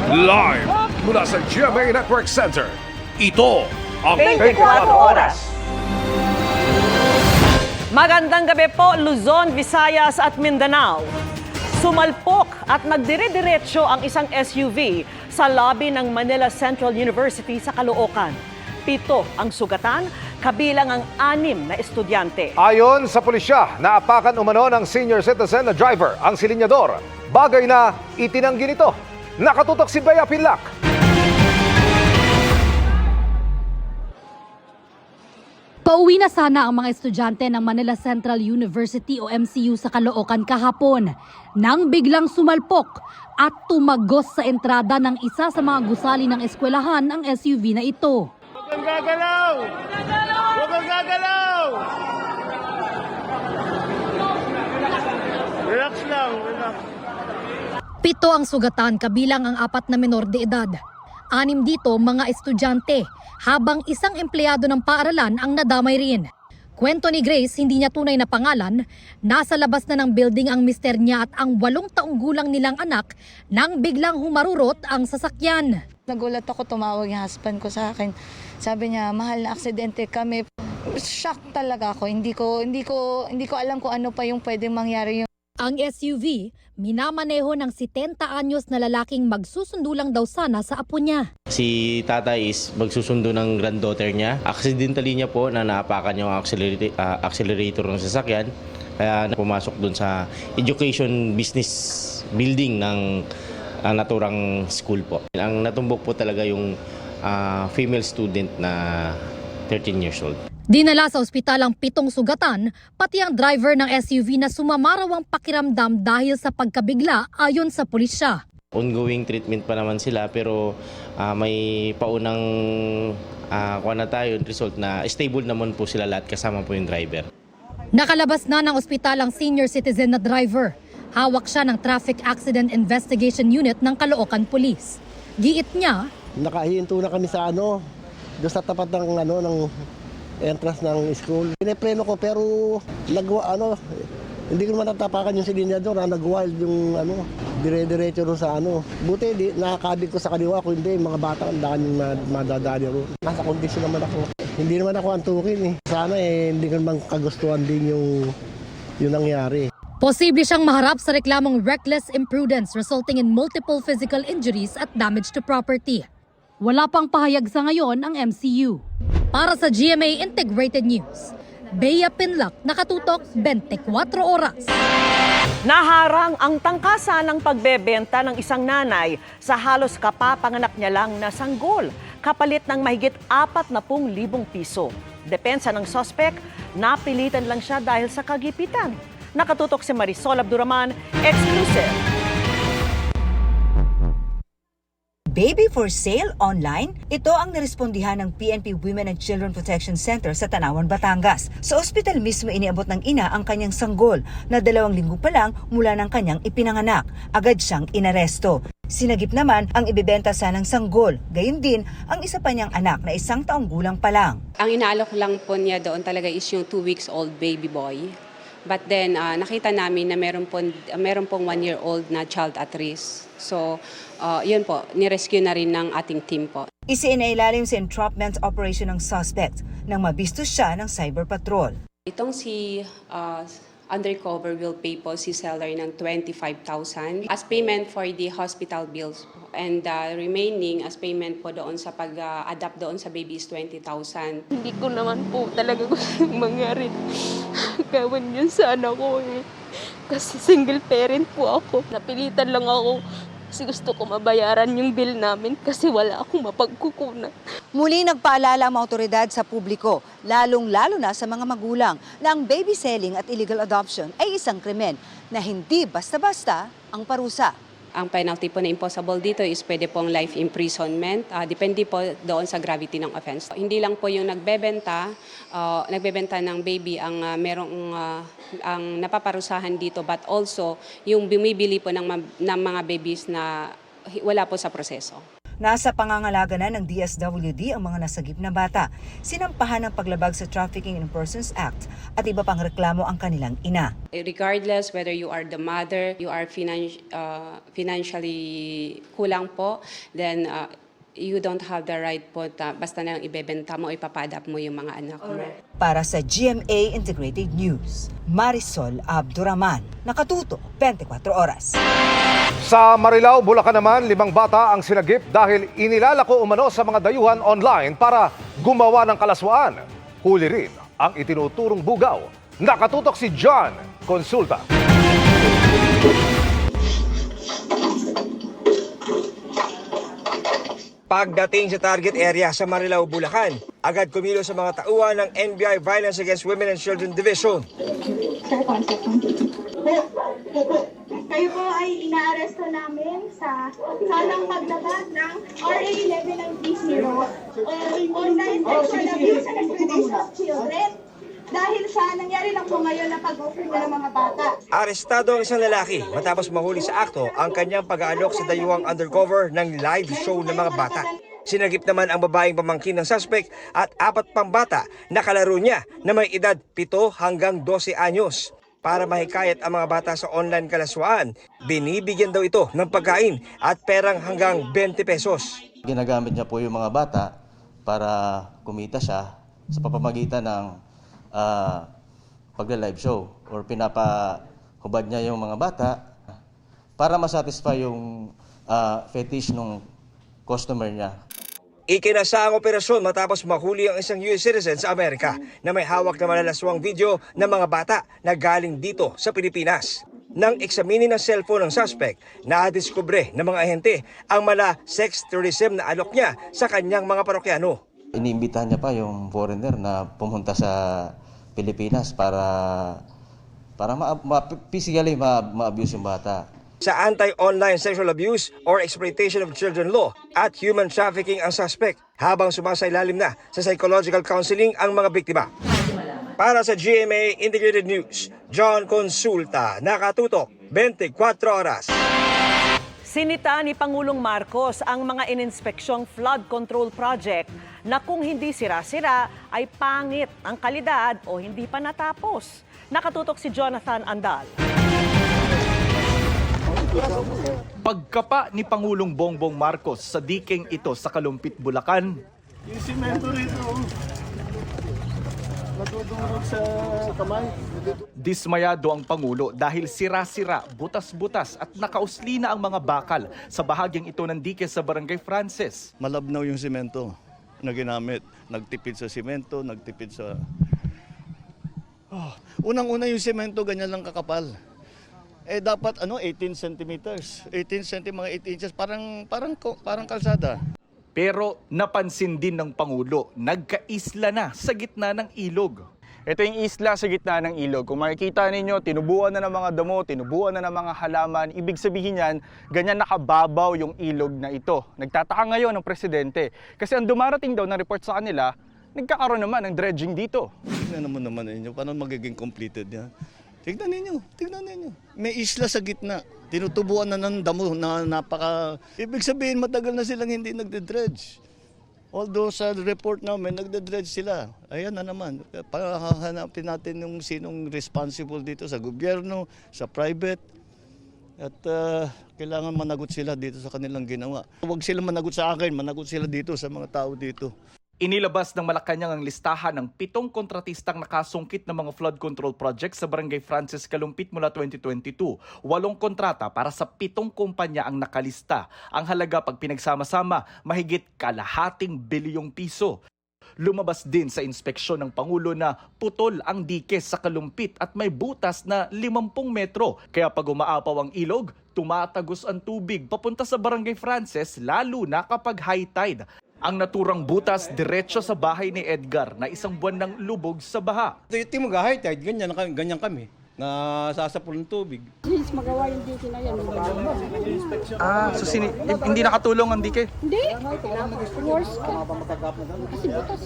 Live mula sa GMA Network Center, ito ang 24 oras. Magandang gabi po, Luzon, Visayas at Mindanao. Sumalpok at nagdire-diretso ang isang SUV sa lobby ng Manila Central University sa Caloocan. 7 ang sugatan, kabilang ang 6 na estudyante. Ayon sa pulisya, naapakan umano ng senior citizen na driver ang silinyador. Bagay na itinanggi nito. Nakatutok si Bea Pinlac. Pauwi na sana ang mga estudyante ng Manila Central University o MCU sa Caloocan kahapon nang biglang sumalpok at tumagos sa entrada ng isa sa mga gusali ng eskwelahan ang SUV na ito. Huwag kang gagalaw! Huwag kang gagalaw! Relax lang, relax. 7 ang sugatan kabilang ang 4 na menor de edad. 6 dito mga estudyante, habang isang empleyado ng paaralan ang nadamay rin. Kwento ni Grace, hindi niya tunay na pangalan, nasa labas na ng building ang mister niya at ang 8 taong gulang nilang anak nang biglang humarurot ang sasakyan. Nagulat ako, tumawag yung husband ko sa akin. Sabi niya, mahal na aksidente kami. Shock talaga ako. Hindi ko alam kung ano pa yung pwedeng mangyari. Ang SUV, minamaneho ng 70 anyos na lalaking magsusundo lang daw sana sa apo niya. Si tatay is magsusundo ng granddaughter niya. Accidentally niya po na naapakan yung accelerator ng sasakyan. Kaya pumasok dun sa education business building ng naturang school po. Ang natumbok po talaga yung female student na 13 years old. Dinala sa ospital ang 7 sugatan, pati ang driver ng SUV na sumamaraw ang pakiramdam dahil sa pagkabigla ayon sa pulisya. Ongoing treatment pa naman sila pero may paunang result na stable naman po sila lahat kasama po yung driver. Nakalabas na ng ospital ang senior citizen na driver. Hawak siya ng Traffic Accident Investigation Unit ng Caloocan Police. Giit niya, nakahinto na kami sa doon sa tapat ng ng entrance ng school. Pinipreno ko pero hindi ko naman natapakan yung silinyador, nag-wild yung dire-diretso ron sa Buti nakakabig ko sa kaliwa, kung hindi mga bata ang daan yung madadaan ron. Nasa kondisyon naman ako. Hindi naman ako antukin Sana hindi ko naman kagustuhan din yung nangyari. posible siyang maharap sa reklamong reckless imprudence resulting in multiple physical injuries at damage to property. Wala pang pahayag sa ngayon ang MCU. Para sa GMA Integrated News, Bea Pinlac, nakatutok 24 oras. Naharang ang tangkasan ng pagbebenta ng isang nanay sa halos kapapanganak niya lang na sanggol, kapalit ng mahigit 40,000 piso. Depensa ng suspect, napilitan lang siya dahil sa kagipitan. Nakatutok si Marisol Abduraman, exclusive. Baby for sale online? Ito ang nirespondihan ng PNP Women and Children Protection Center sa Tanawan, Batangas. Sa ospital mismo iniabot ng ina ang kanyang sanggol na 2 linggo pa lang mula ng kanyang ipinanganak. Agad siyang inaresto. Sinagip naman ang ibebenta sanang sanggol. Gayun din ang isa pa niyang anak na 1 taong gulang pa lang. Ang inaalok lang po niya doon talaga is yung 2 weeks old baby boy. But then nakita namin na meron pong 1-year-old na child at risk. So yun po, nirescue na rin ng ating team po. Isinailalim sa entrapment operation ng suspect nang mabisto siya ng cyber patrol. Itong si undercover will pay po si seller ng 25,000 as payment for the hospital bills po. And remaining as payment po doon sa pag-adapt doon sa baby is 20,000. Hindi ko naman po talaga gusto mangyari. Gawan yun sa anak ko Kasi single parent po ako. Napilitan lang ako kasi gusto ko mabayaran yung bill namin kasi wala akong mapagkukunan. Muli nagpaalala ang mga otoridad sa publiko, lalong-lalo na sa mga magulang, na ang baby selling at illegal adoption ay isang krimen na hindi basta-basta ang parusa. Ang penalty po na impossible dito is pwede pong life imprisonment. Depende po doon sa gravity ng offense. Hindi lang po yung nagbebenta ng baby ang ang napaparusahan dito, but also yung bumibili po ng mga babies na wala po sa proseso. Nasa pangangalaga na ng DSWD ang mga nasagip na bata. Sinampahan ng paglabag sa Trafficking in Persons Act at iba pang reklamo ang kanilang ina. Regardless whether you are the mother, you are financially kulang po, then you don't have the right po basta na lang ibebenta mo, ipapadap mo yung mga anak mo. Para sa GMA Integrated News, Marisol Abduraman, nakatuto 24 oras. Sa Marilao, Bulacan naman, 5 bata ang sinagip dahil inilalako umano sa mga dayuhan online para gumawa ng kalaswaan. Huli rin ang itinuturong bugaw. Nakatutok si John Consulta. Pagdating sa target area sa Marilao, Bulacan, agad kumilos sa mga tauhan ng NBI Violence Against Women and Children Division. Kayo po ay inaaresto namin sa salang paglabag ng RA 1190 Online Sexual Abuse and Exploitation of Children. Dahil sa nangyari lang po ngayon na pag-offer ng mga bata. Arestado ang isang lalaki matapos mahuli sa akto ang kanyang pag-aalok sa dayuhang undercover ng live show ng mga bata. Sinagip naman ang babaeng pamangkin ng suspect at 4 pang bata na kalaro niya na may edad 7 hanggang 12 anyos. Para mahikayat ang mga bata sa online kalaswaan, binibigyan daw ito ng pagkain at perang hanggang 20 pesos. Ginagamit niya po yung mga bata para kumita siya sa pamamagitan ng pagla-live show or pinapahubad niya yung mga bata para masatisfy yung fetish ng customer niya. Ikinasa ang operasyon matapos mahuli ang isang US citizen sa Amerika na may hawak na malalaswang video ng mga bata na galing dito sa Pilipinas. Nang eksaminin ang cellphone ng suspect, nadiskubre ng mga ahente ang mala sex tourism na alok niya sa kanyang mga parokyano. Iniimbitahan niya pa yung foreigner na pumunta sa Pilipinas para physically ma-abuse yung bata. Sa Anti-Online Sexual Abuse or Exploitation of Children Law at Human Trafficking ang suspect habang sumasailalim na sa psychological counseling ang mga biktima. Para sa GMA Integrated News, John Consulta, nakatutok 24 oras. Sinita ni Pangulong Marcos ang mga ininspeksyong flood control project na kung hindi sira-sira ay pangit ang kalidad o hindi pa natapos. Nakatutok si Jonathan Andal. Pagkapa ni Pangulong Bongbong Marcos sa diking ito sa Kalumpit, Bulacan, Yung simento rito, natudurog sa kamay. dismayado ang Pangulo dahil sira-sira, butas-butas at nakausli na ang mga bakal sa bahagyang ito ng dike sa Barangay Frances. Malabnaw yung simento na ginamit. Nagtipid sa simento, nagtipid sa... Unang-una yung simento, ganyan lang kakapal. Dapat 18 centimeters. 18 cm, mga 8 inches, parang kalsada. Pero napansin din ng Pangulo, nagkaisla na sa gitna ng ilog. Ito yung isla sa gitna ng ilog. Kung makikita ninyo, tinubuan na ng mga damo, tinubuan na ng mga halaman. Ibig sabihin yan, ganyan nakababaw yung ilog na ito. Nagtataka ngayon ng presidente. Kasi ang dumarating daw na report sa kanila, nagkakaroon naman ng dredging dito. Tignan naman ninyo, paano magiging completed yan? Tignan ninyo. May isla sa gitna. Tinutubuan na ng damo na napaka... Ibig sabihin, matagal na silang hindi nagde-dredge. Although sa report namin, nagde-dredge sila. Ayan na naman. Pahahanapin natin yung sinong responsible dito sa gobyerno, sa private. At kailangan managot sila dito sa kanilang ginawa. Huwag sila managot sa akin, managot sila dito sa mga tao dito. Inilabas ng Malacanang ang listahan ng 7 kontratistang nakasungkit ng mga flood control project sa Barangay Frances, Kalumpit mula 2022. 8 kontrata para sa 7 kumpanya ang nakalista. Ang halaga pag pinagsama-sama, mahigit kalahating bilyong piso. Lumabas din sa inspeksyon ng Pangulo na putol ang dike sa Kalumpit at may butas na 50 metro. Kaya pag umaapaw ang ilog, tumatagos ang tubig papunta sa Barangay Frances, lalo na kapag high tide. Ang naturang butas diretso sa bahay ni Edgar na 1 buwan ng lubog sa baha. Ito mo high tide, ganyan kami, na sasapul ng tubig. Please, magawa yung dike na yan. So hindi nakatulong ang dike? Hindi. Worse ka. Kasi butas.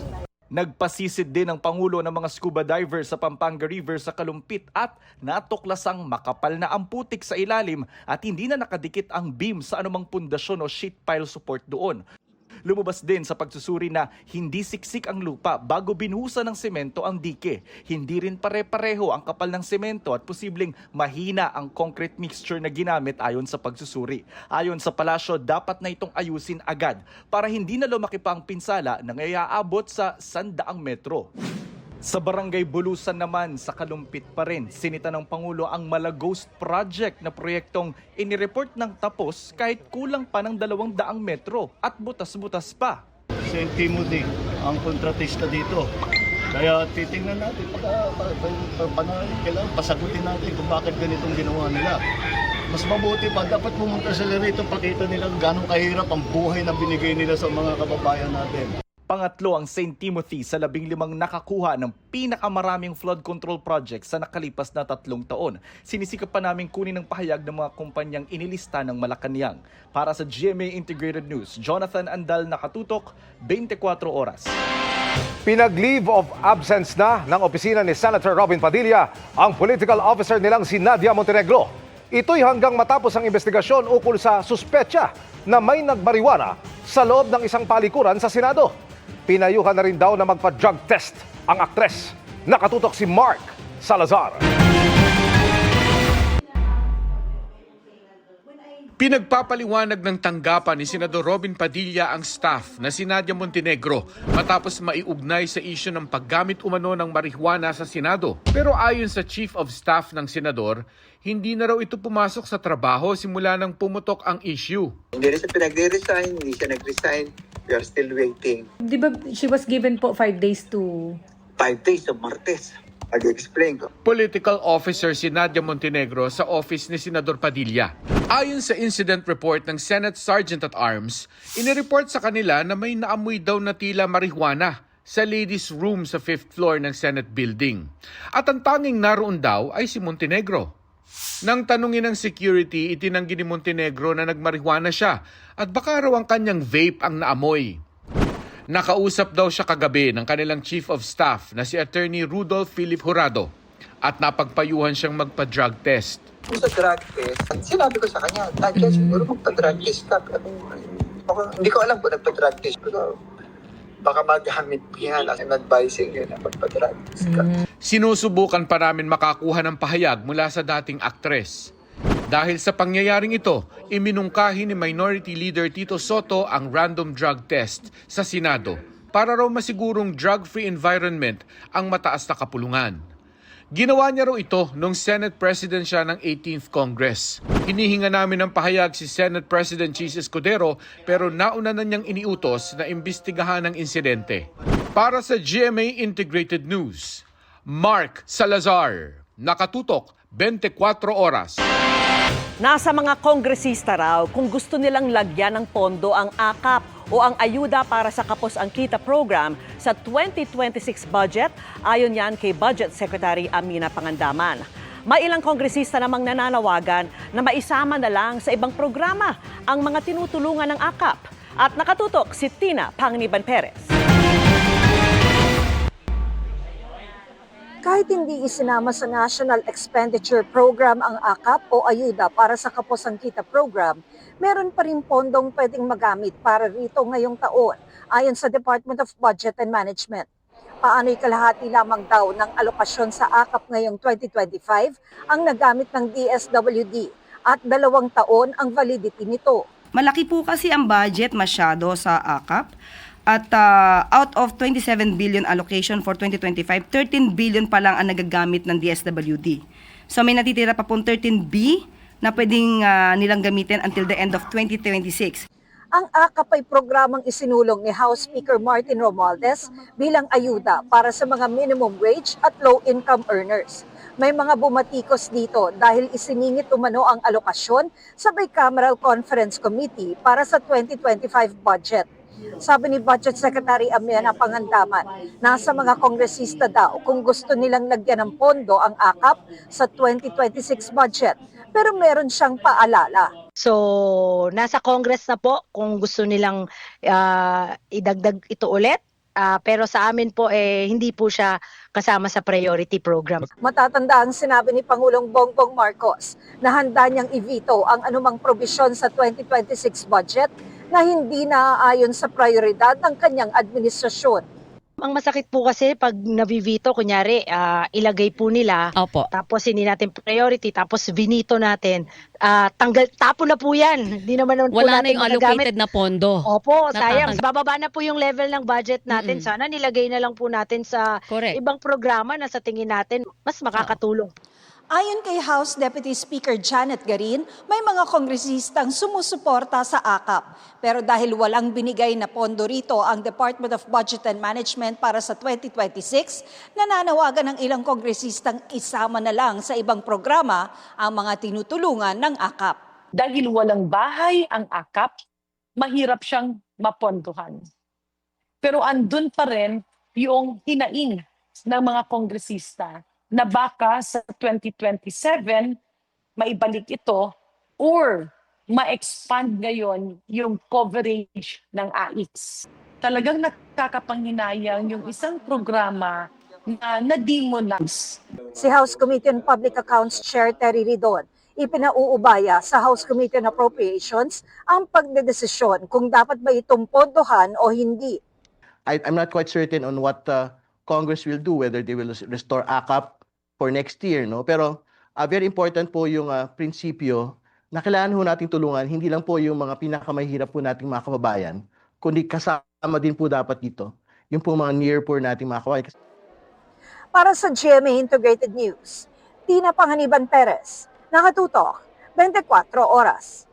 Nagpasisid din ang Pangulo ng mga scuba divers sa Pampanga River sa Kalumpit at natuklasang makapal na ang putik sa ilalim at hindi na nakadikit ang beam sa anumang pundasyon o sheet pile support doon. Lumabas din sa pagsusuri na hindi siksik ang lupa bago binuhusan ng semento ang dike. Hindi rin pare-pareho ang kapal ng semento at posibleng mahina ang concrete mixture na ginamit ayon sa pagsusuri. Ayon sa palasyo, dapat na itong ayusin agad para hindi na lumaki pa ang pinsala na ngayaabot sa 100 metro. Sa Barangay Bulusan naman sa Kalumpit pa rin, sinita ng Pangulo ang Malaghost Project na proyektong inireport ng tapos kahit kulang pa ng 200 metro at butas-butas pa. St. Timothy ang kontratista dito. Kaya titingnan natin, kailangan pasagutin natin kung bakit ganitong ginawa nila. Mas mabuti pa, dapat pumunta sila rito, pakita nila gano'ng kahirap ang buhay na binigay nila sa mga kababayan natin. Pangatlo ang St. Timothy sa 15 nakakuha ng pinakamaraming flood control project sa nakalipas na 3 taon. Sinisikap pa namin kunin ang pahayag ng mga kumpanyang inilista ng Malacanang. Para sa GMA Integrated News, Jonathan Andal, nakatutok, 24 oras. Pinag-leave of absence na ng opisina ni Senator Robin Padilla ang political officer nilang si Nadia Montenegro. Ito'y hanggang matapos ang investigasyon ukol sa suspetsa na may nagmariwana sa loob ng isang palikuran sa Senado. Pinayuhan na rin daw na magpa-drug test ang aktres. Nakatutok si Mark Salazar. Pinagpapaliwanag ng tanggapan ni Senador Robin Padilla ang staff na si Nadia Montenegro matapos maiugnay sa isyu ng paggamit umano ng marijuana sa Senado. Pero ayon sa Chief of Staff ng Senador, hindi na raw ito pumasok sa trabaho simula nang pumutok ang issue. Hindi na siya pinag-resign, hindi siya nag-resign. We are still waiting. Di ba she was given po 5 days to... 5 days of Martes. Mag-explain ko. Political officer si Nadia Montenegro sa office ni Senador Padilla. Ayon sa incident report ng Senate Sergeant at Arms, inireport sa kanila na may naamoy daw na tila marijuana sa ladies' room sa 5th floor ng Senate building. At ang tanging naroon daw ay si Montenegro. Nang tanungin ng security, itinanggi ni Montenegro na nagmarijuana siya at baka raw ang kanyang vape ang naamoy. Nakausap daw siya kagabi ng kanilang Chief of Staff na si Attorney Rudolph Philip Jurado at napagpayuhan siyang magpa-drug test. Sa drug test, sinabi ko sa kanya, Nadia, siguro magpa-drug test ka. Hindi ko alam kung nagpa-drug test. Pero baka magamit yan as an advising yun na magpa-drug test ka. Sinusubukan pa namin makakuha ng pahayag mula sa dating aktres. Dahil sa pangyayaring ito, iminungkahi ni Minority Leader Tito Soto ang random drug test sa Senado para raw masigurong drug-free environment ang mataas na kapulungan. Ginawa niya raw ito nung Senate President siya ng 18th Congress. Hinihinga namin ng pahayag si Senate President Chis Escudero pero nauna na niyang iniutos na imbestigahan ang insidente. Para sa GMA Integrated News, Mark Salazar, nakatutok 24 oras. Nasa mga kongresista raw kung gusto nilang lagyan ng pondo ang AKAP o ang ayuda para sa Kapos ang Kita program sa 2026 budget, ayon yan kay Budget Secretary Amina Pangandaman. May ilang kongresista namang nananawagan na maisama na lang sa ibang programa ang mga tinutulungan ng AKAP. At nakatutok si Tina Panganiban Perez. Kahit hindi isinama sa National Expenditure Program ang AKAP o ayuda para sa Kapos ang Kita program, meron pa rin pondong pwedeng magamit para rito ngayong taon, ayon sa Department of Budget and Management. Paano'y kalahati lamang daw ng alokasyon sa AKAP ngayong 2025 ang nagamit ng DSWD at 2 taon ang validity nito. Malaki po kasi ang budget masyado sa AKAP. At out of 27 billion allocation for 2025, 13 billion pa lang ang nagagamit ng DSWD. So may natitira pa pong 13B na pwedeng nilang gamitin until the end of 2026. Ang AKAP ay programang isinulong ni House Speaker Martin Romualdez bilang ayuda para sa mga minimum wage at low-income earners. May mga bumatikos dito dahil isiningit umano ang alokasyon sa Bicameral Conference Committee para sa 2025 budget. Sabi ni Budget Secretary Amina Pangandaman, nasa mga kongresista daw kung gusto nilang lagyan ng pondo ang AKAP sa 2026 budget. Pero meron siyang paalala. So, nasa Congress na po kung gusto nilang idagdag ito ulit Pero sa amin po, hindi po siya kasama sa priority program. Matatandaan sinabi ni Pangulong Bongbong Marcos na handa niyang i-veto ang anumang probisyon sa 2026 budget na hindi naaayon sa prioridad ng kanyang administrasyon. Ang masakit po kasi pag nabivito, kunyari, ilagay po nila, tapos hindi natin priority, tapos vinito natin, tapon na po yan. Hindi naman po Wala na natin yung magagamit. allocated na pondo. Opo, sayang. Bababa na po yung level ng budget natin. Sana nilagay na lang po natin sa ibang programa na sa tingin natin mas makakatulong. Ayon kay House Deputy Speaker Janet Garin, may mga kongresistang sumusuporta sa AKAP. Pero dahil walang binigay na pondo rito ang Department of Budget and Management para sa 2026, nananawagan ng ilang kongresistang isama na lang sa ibang programa ang mga tinutulungan ng AKAP. Dahil walang bahay ang AKAP, mahirap siyang mapondohan. Pero andun pa rin yung hinaing ng mga kongresista na baka sa 2027 maibalik ito or ma-expand ngayon yung coverage ng AIX. Talagang nakakapanghinayang yung isang programa na na-demonize. Si House Committee on Public Accounts Chair Terry Ridon, ipinauubaya sa House Committee on Appropriations ang pagdedesisyon kung dapat ba itong pondohan o hindi. I'm not quite certain on what Congress will do, whether they will restore AKAP for next year, no? Pero very important po yung prinsipyo na kailangan ho nating tulungan, hindi lang po yung mga pinakamahirap po nating mga kababayan, kundi kasama din po dapat dito yung po mga near poor nating mga kababayan. Para sa GMA Integrated News, Tina Panganiban Perez, nakatutok, 24 oras.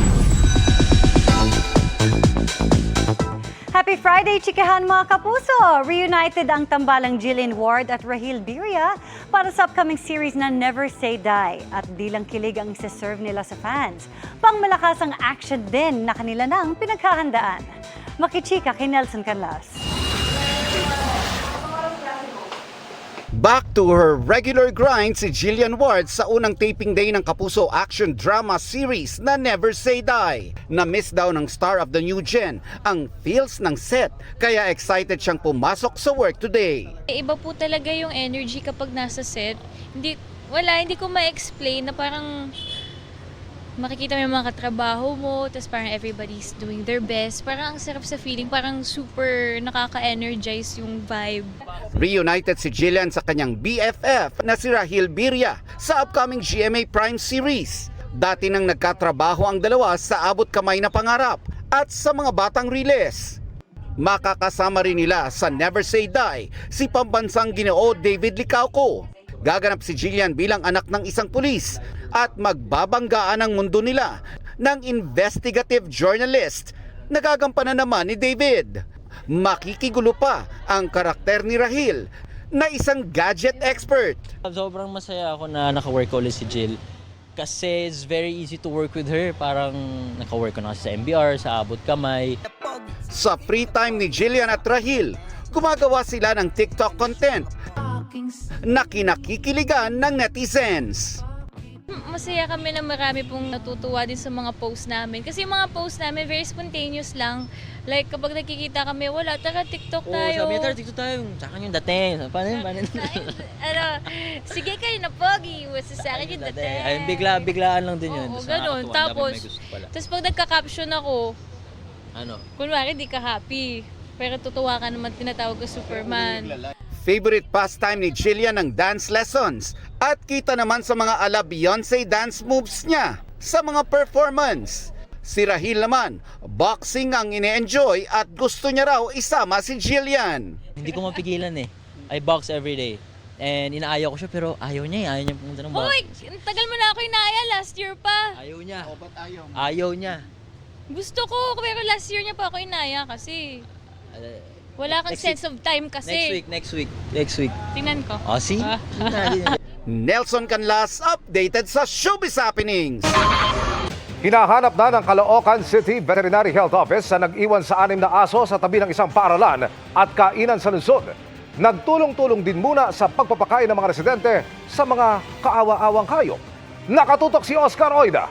Happy Friday, chikahan mga kapuso! Reunited ang tambalang Jillian Ward at Rahil Birria para sa upcoming series na Never Say Die. At di lang kilig ang isa-serve nila sa fans. Pangmalakas ang action din na kanila nang pinaghahandaan. Makichika kay Nelson Canlas. Back to her regular grind si Jillian Ward sa unang taping day ng Kapuso action drama series na Never Say Die. Na-miss daw ng star of the new gen ang feels ng set, kaya excited siyang pumasok sa work today. Iba po talaga yung energy kapag nasa set. Hindi ko ma-explain na parang makikita mo yung mga katrabaho mo, tapos parang everybody's doing their best. Parang ang sarap sa feeling, parang super nakaka-energize yung vibe. Reunited si Jillian sa kanyang BFF na si Rahil Birria sa upcoming GMA Prime series. Dati nang nagkatrabaho ang dalawa sa Abot Kamay na Pangarap at sa Mga Batang Riles. Makakasama rin nila sa Never Say Die si pambansang Ginoo David Licauco. Gaganap si Jillian bilang anak ng isang pulis at magbabanggaan ang mundo nila ng investigative journalist na gagampanan naman ni David. Makikigulo pa ang karakter ni Rahil na isang gadget expert. Sobrang masaya ako na naka-work ulit si Jill kasi it's very easy to work with her. Parang naka-work ko na sa MBR, sa Abot Kamay. Sa free time ni Jillian at Rahil, gumagawa sila ng TikTok content na kinakikiligan ng netizens. Masaya kami na marami pong natutuwa din sa mga post namin. Kasi yung mga post namin, very spontaneous lang. Like, kapag nakikita kami, wala, tara TikTok tayo. Sabi niya, tara TikTok tayo. Tsaka yung dating. Paano? Sige kayo na pogi. Basta sa akin yung dating. Ay, biglaan lang din yun. Oo, ganun. Tapos pag nagka-caption ako, kunwari di ka happy. Pero tutuwa ka naman, tinatawag ko Superman. Favorite pastime ni Jillian ang dance lessons at kita naman sa mga ala Beyonce dance moves niya sa mga performance. Si Rahil naman, boxing ang ine-enjoy at gusto niya raw isama si Jillian. Hindi ko mapigilan eh. I box every day. And inaayaw ko siya pero ayaw niya eh. Ayaw niya pumunta ng box. Hoy, tagal mo na ako inaaya. Last year pa. Ayaw niya. Ayaw niya. Gusto ko, pero last year niya pa ako inaya kasi wala kang sense of time kasi. Next week. Tingnan ko. See? Nelson Canlas, updated sa Showbiz Happenings. Hinahanap na ng Caloocan City Veterinary Health Office sa nag-iwan sa 6 na aso sa tabi ng isang paaralan at kainan sa lungsod. Nagtulong-tulong din muna sa pagpapakain ng mga residente sa mga kaawa-awang hayop. Nakatutok si Oscar Oida.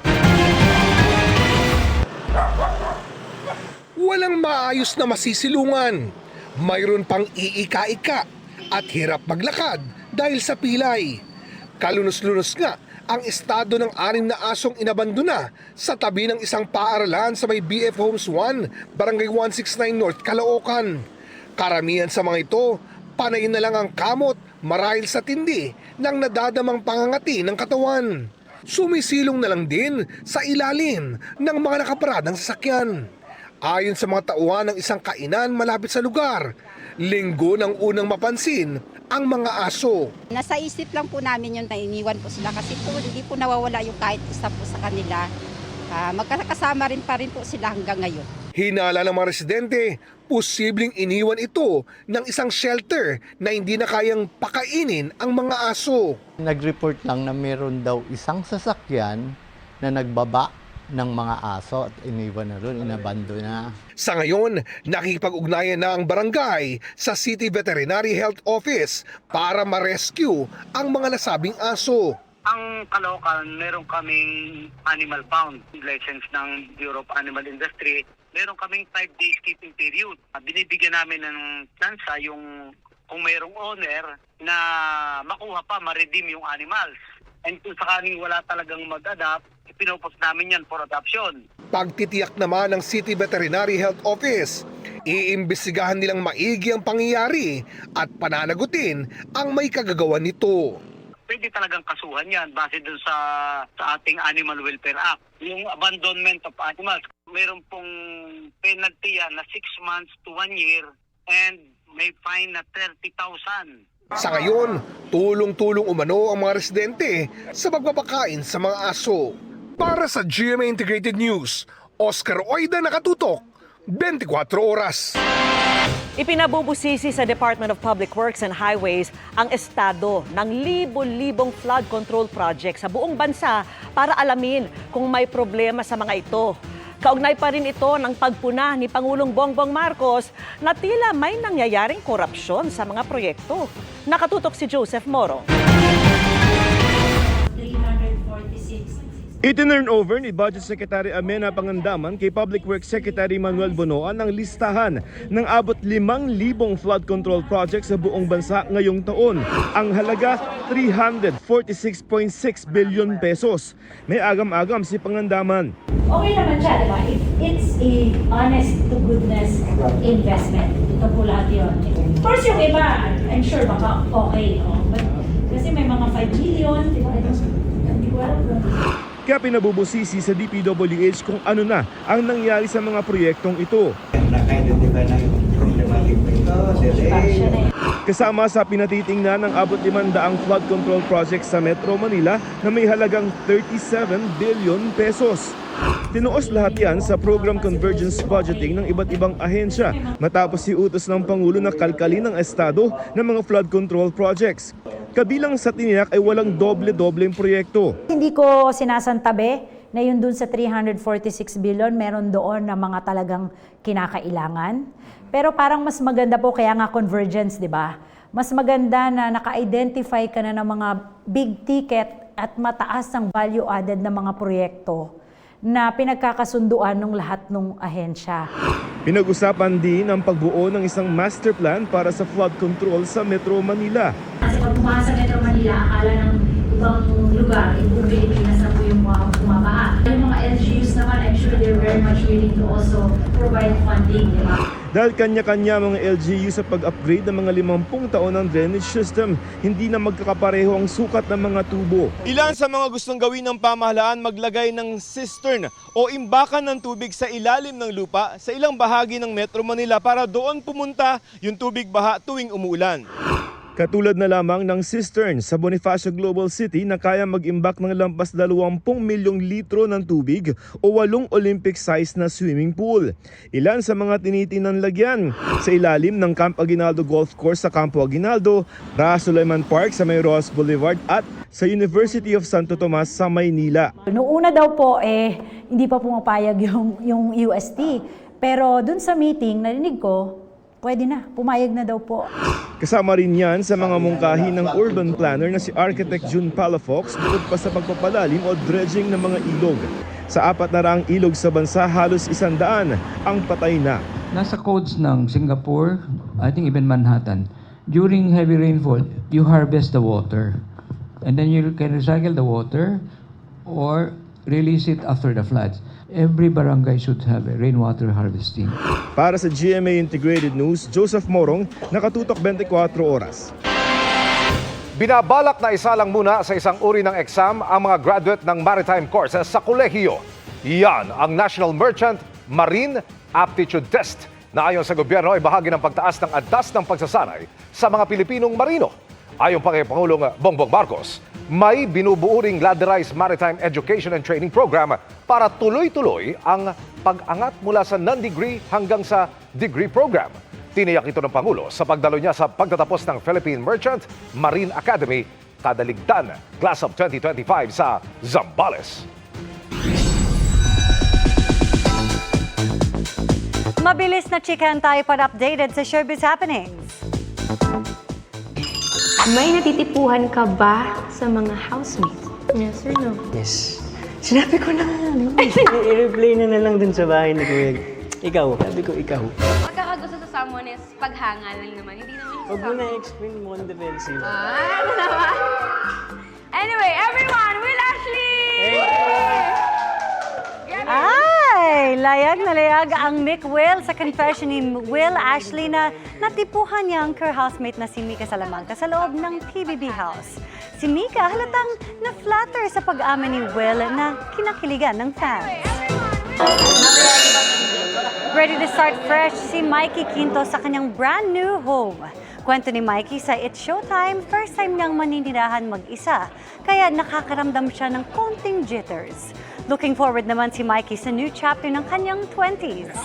Walang maayos na masisilungan. mayroon pang iika-ika at hirap maglakad dahil sa pilay. Kalunos-lunos nga ang estado ng 6 na asong inabandona sa tabi ng isang paaralan sa may BF Homes 1, Barangay 169 North, Caloocan. Karamihan sa mga ito, panay na lang ang kamot marahil sa tindi ng nadadamang pangangati ng katawan. Sumisilong na lang din sa ilalim ng mga nakaparadang sasakyan. Ayon sa mga tauhan ng isang kainan malapit sa lugar, linggo nang unang mapansin ang mga aso. Nasa isip lang po namin yun na iniwan po sila kasi po hindi po nawawala yung kahit isa po sa kanila. Magkakasama rin pa rin po sila hanggang ngayon. Hinala ng mga residente, posibleng iniwan ito ng isang shelter na hindi na kayang pakainin ang mga aso. Nag-report lang na meron daw isang sasakyan na nagbaba ng mga aso at iniwan na doon, inabando na. Sa ngayon, nakikipag-ugnayan na ang barangay sa City Veterinary Health Office para ma-rescue ang mga nasabing aso. Ang Caloocan, meron kaming animal pound, license ng Bureau of Animal Industry. Meron kaming 5 days keeping period. Binibigyan namin ng chance yung kung mayroong owner na makuha pa, ma-redeem yung animals. And kung sakaling wala talagang mag-adapt, pinupos namin yan for adoption. Pagtitiyak naman ng City Veterinary Health Office, iimbestigahan nilang maigi ang pangyayari at pananagutin ang may kagagawan nito. Pwede talagang kasuhan yan base dun sa ating Animal Welfare Act. Yung abandonment of animals, mayroon pong penalty yan na 6 months to 1 year and may fine na 30,000. Sa ngayon, tulong-tulong umano ang mga residente sa pagpapakain sa mga aso. Para sa GMA Integrated News, Oscar Oida, nakatutok, 24 oras. Ipinabubusisi sa Department of Public Works and Highways ang estado ng libo-libong flood control project sa buong bansa para alamin kung may problema sa mga ito. Kaugnay pa rin ito ng pagpuna ni Pangulong Bongbong Marcos na tila may nangyayaring korupsyon sa mga proyekto. Nakatutok si Joseph Moro. Itinurn over ni Budget Secretary Amena Pangandaman kay Public Works Secretary Manuel Bonoan ang listahan ng abot 5,000 flood control projects sa buong bansa ngayong taon. Ang halaga 346.6 billion pesos. May agam-agam si Pangandaman. Okay naman siya, di ba? It's a honest to goodness investment. Ito po lahat yun. Of course, yung iba, I'm sure baka okay. Oh. But, kasi may mga 5 billion, di ba? Hindi ko alam kung... Kaya pinabubusisi sa DPWH kung ano na ang nangyari sa mga proyektong ito. Kasama sa pinatitingnan ng abot 500 flood control projects sa Metro Manila na may halagang 37 billion pesos. Tinuos lahat yan sa program convergence budgeting ng iba't ibang ahensya matapos iutos ng Pangulo na kalkalin ng estado ng mga flood control projects. Kabilang sa tiniyak ay walang doble-dobleng proyekto. Hindi ko sinasantabi na yun dun sa 346 billion, meron doon na mga talagang kinakailangan. Pero parang mas maganda po, kaya nga convergence, di ba? Mas maganda na naka-identify ka na ng mga big ticket at mataas ang value added na mga proyekto na pinagkakasunduan ng lahat ng ahensya. Pinag-usapan din ang pagbuo ng isang master plan para sa flood control sa Metro Manila. Kasi pag bumaha sa Metro Manila, akala ng ibang lugar, buong Pilipinas na po yung bumabaha. Yung mga LGUs naman, I'm sure they're very much willing to also provide funding, di ba? Dahil kanya-kanya mga LGU sa pag-upgrade ng mga 50 taon ng drainage system, hindi na magkakapareho ang sukat ng mga tubo. Ilan sa mga gustong gawin ng pamahalaan maglagay ng cistern o imbakan ng tubig sa ilalim ng lupa sa ilang bahagi ng Metro Manila para doon pumunta yung tubig baha tuwing umuulan. Katulad na lamang ng cistern sa Bonifacio Global City na kaya mag-imbak ng lampas 20 milyong litro ng tubig o 8 Olympic-size na swimming pool. Ilan sa mga tinitingnan lagyan sa ilalim ng Camp Aguinaldo Golf Course sa Campo Aguinaldo, Ra Sulaiman Park sa May Rojas Boulevard at sa University of Santo Tomas sa Maynila. Noong una daw po, hindi pa pumapayag yung UST. Pero dun sa meeting, narinig ko, pwede na, pumayag na daw po. Kasama rin yan sa mga mungkahi ng urban planner na si Architect June Palafox bukod pa sa pagpapalalim o dredging ng mga ilog. Sa 400 ilog sa bansa, halos 100 ang patay na. Nasa codes ng Singapore, I think even Manhattan, during heavy rainfall, you harvest the water. And then you can recycle the water or release it after the floods. Every barangay should have a rainwater harvesting. Para sa GMA Integrated News, Joseph Morong, nakatutok 24 oras. Binabalak na isalang muna sa isang uri ng exam ang mga graduate ng maritime courses sa kolehiyo. Yan ang National Merchant Marine Aptitude Test na ayon sa gobyerno ay bahagi ng pagtaas ng antas ng pagsasanay sa mga Pilipinong marino. Ayon pa kay Pangulong Bongbong Marcos, may binubuo ring ladderized maritime education and training program para tuloy-tuloy ang pag-angat mula sa non-degree hanggang sa degree program. Tiniyak ito ng Pangulo sa pagdalo niya sa pagtatapos ng Philippine Merchant Marine Academy Kadaligtan Class of 2025 sa Zambales. Mabilis na chikahan tayo para updated sa showbiz happenings. May natitipuhan ka ba sa mga housemates? Yes or no? Yes. Sinabi ko na nga, no? I-replay na lang dun sa bahay ni Kuya. Ikaw, sabi ko ikaw. Pagkakagusto sa someone is paghanga lang naman. Hindi naman Huwag mo na-explain mo on defensive. Ano naman? Anyway, everyone, Will Ashley! Ay, layag na layag ang Mick Will sa confession ni Will Ashley na natipuhan niya ang housemate na si Mika Salamanca sa loob ng PBB house. Si Mika halatang na-flatter sa pag-amin ni Will na kinakiligan ng fans. Ready to start fresh si Mikey Quinto sa kanyang brand new home. Kwento ni Mikey sa It's Showtime, first time niyang maninirahan mag-isa, kaya nakakaramdam siya ng konting jitters. Looking forward naman si Mikey sa new chapter ng kanyang 20s.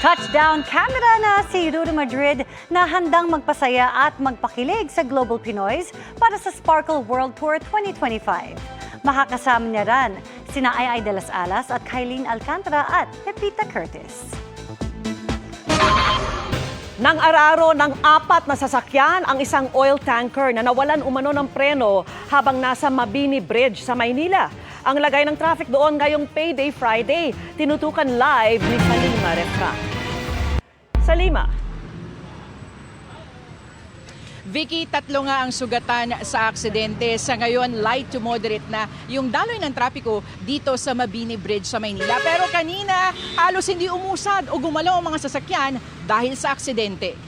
Touchdown Canada na si Rudy Madrid na handang magpasaya at magpakilig sa Global Pinoys para sa Sparkle World Tour 2025. Makakasama niya rin sina Ai de las Alas at Kylene Alcantara at Pepita Curtis. Nang araro ng 4 na sasakyan ang isang oil tanker na nawalan umano ng preno habang nasa Mabini Bridge sa Maynila. Ang lagay ng traffic doon ngayong Payday Friday, tinutukan live ni Salima Refra. Salima. Vicky, 3 nga ang sugatan sa aksidente. Sa ngayon, light to moderate na yung daloy ng trapiko dito sa Mabini Bridge sa Maynila. Pero kanina, halos hindi umusad o gumalaw ang mga sasakyan dahil sa aksidente.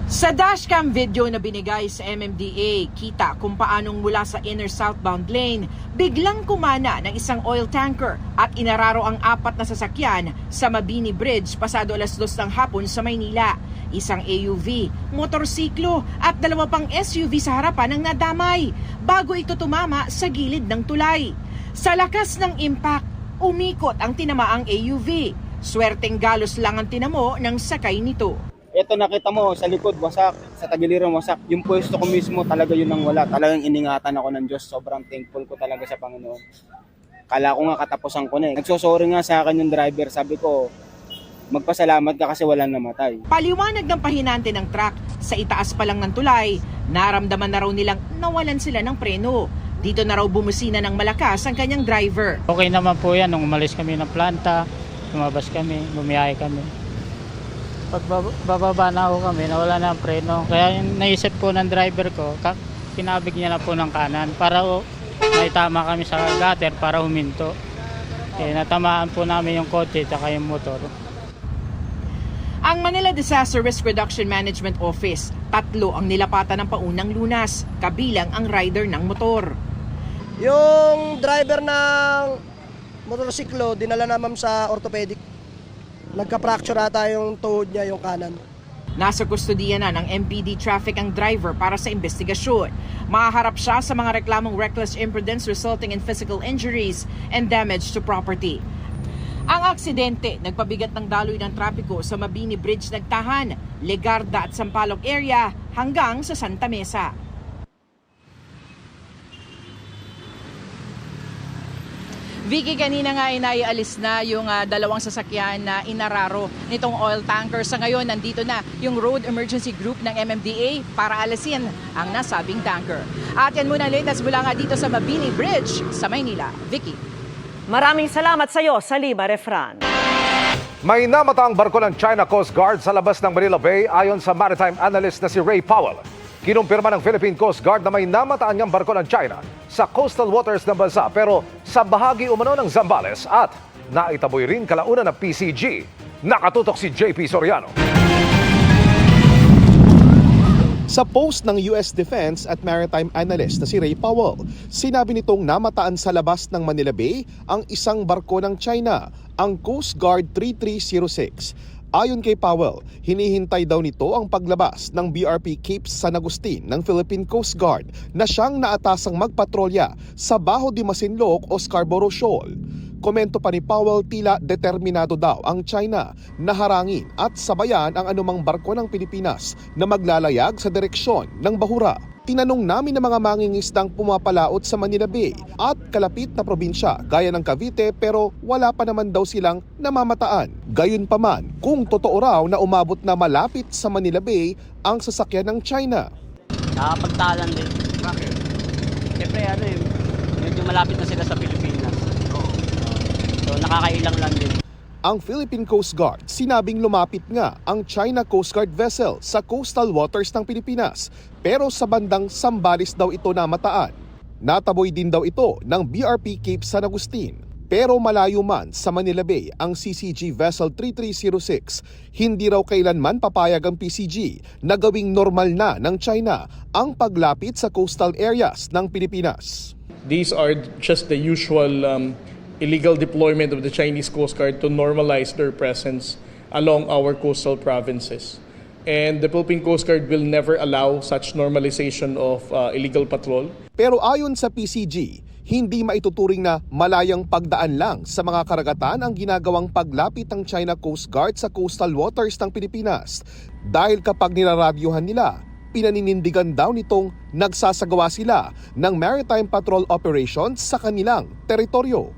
Sa dashcam video na binigay sa MMDA, kita kung paanong mula sa inner southbound lane, biglang kumana ng isang oil tanker at inararo ang 4 na sasakyan sa Mabini Bridge pasado 2:00 ng hapon sa Maynila. Isang AUV, motorsiklo at 2 pang SUV sa harapan ang nadamay bago ito tumama sa gilid ng tulay. Sa lakas ng impact, umikot ang tinamaang AUV. Swerteng galos lang ang tinamo ng sakay nito. Ito nakita mo sa likod wasak, sa tagiliran wasak. Yung pwesto ko mismo talaga yun ang wala. Talagang iningatan ako ng Diyos. Sobrang thankful ko talaga sa Panginoon. Kala ko nga katapusan ko na eh. Nagsosorry nga sa akin yung driver. Sabi ko, magpasalamat ka kasi wala namatay. Paliwanag ng pahinante ng truck, sa itaas pa lang ng tulay, naramdaman na raw nilang nawalan sila ng preno. Dito na raw bumusina ng malakas ang kanyang driver. Okay naman po yan. Nung umalis kami ng planta, lumabas kami, bumiyahe kami. Pag bababa na ako kami, nawala na ang preno. Kaya yung naisip po ng driver ko, pinabig niya na po ng kanan para may tama kami sa gutter para huminto. Natamaan po namin yung kotse at yung motor. Ang Manila Disaster Risk Reduction Management Office, 3 ang nilapatan ng paunang lunas, kabilang ang rider ng motor. Yung driver ng motorsiklo, dinala naman sa orthopedic. Nagka-fracture ata yung tuhod niya, yung kanan. Nasa kustodiya na ng MPD Traffic ang driver para sa investigasyon. Mahaharap siya sa mga reklamong reckless imprudence resulting in physical injuries and damage to property. Ang aksidente, nagpabigat ng daloy ng trapiko sa Mabini Bridge Nagtahan, Legarda at Sampaloc area hanggang sa Santa Mesa. Vicky, kanina nga inaialis na yung dalawang sasakyan na inararo nitong oil tanker. Sa ngayon, nandito na yung Road Emergency Group ng MMDA para alisin ang nasabing tanker. At yan muna latest mula nga dito sa Mabini Bridge sa Maynila. Vicky. Maraming salamat sa iyo, Salima Refran. May namataang barko ng China Coast Guard sa labas ng Manila Bay ayon sa maritime analyst na si Ray Powell. Kinumpirma ng Philippine Coast Guard na may namataan niyang barko ng China sa coastal waters ng bansa pero sa bahagi umano ng Zambales at naitaboy rin kalaunan ng PCG. Nakatutok si JP Soriano. Sa post ng US Defense at Maritime Analyst na si Ray Powell, sinabi nitong namataan sa labas ng Manila Bay ang isang barko ng China, ang Coast Guard 3306. Ayon kay Powell, hinihintay daw nito ang paglabas ng BRP Cape San Agustin ng Philippine Coast Guard na siyang naatasang magpatrolya sa Bajo de Masinloc o Scarborough Shoal. Komento pa ni Powell, tila determinado daw ang China na harangin at sabayan ang anumang barko ng Pilipinas na maglalayag sa direksyon ng bahura. Tinanong namin ng mga mangingisdang pumapalaot sa Manila Bay at kalapit na probinsya gaya ng Cavite pero wala pa naman daw silang namamataan. Gayunpaman, kung totoo raw na umabot na malapit sa Manila Bay ang sasakyan ng China. Nakapagtalan din. Bakit? Siyempre medyo malapit na sila sa Pilipinas. So nakakailang lang din. Ang Philippine Coast Guard sinabing lumapit nga ang China Coast Guard vessel sa coastal waters ng Pilipinas pero sa bandang Zambales daw ito namataan. Nataboy din daw ito ng BRP Cape San Agustin pero malayo man sa Manila Bay ang CCG Vessel 3306. Hindi raw kailanman papayag ang PCG na gawing normal na ng China ang paglapit sa coastal areas ng Pilipinas. These are just the usual illegal deployment of the Chinese Coast Guard to normalize their presence along our coastal provinces. And the Philippine Coast Guard will never allow such normalization of illegal patrol. Pero ayon sa PCG, hindi maituturing na malayang pagdaan lang sa mga karagatan ang ginagawang paglapit ng China Coast Guard sa coastal waters ng Pilipinas. Dahil kapag niraradyuhan nila, pinaninindigan daw nitong nagsasagawa sila ng maritime patrol operations sa kanilang teritoryo.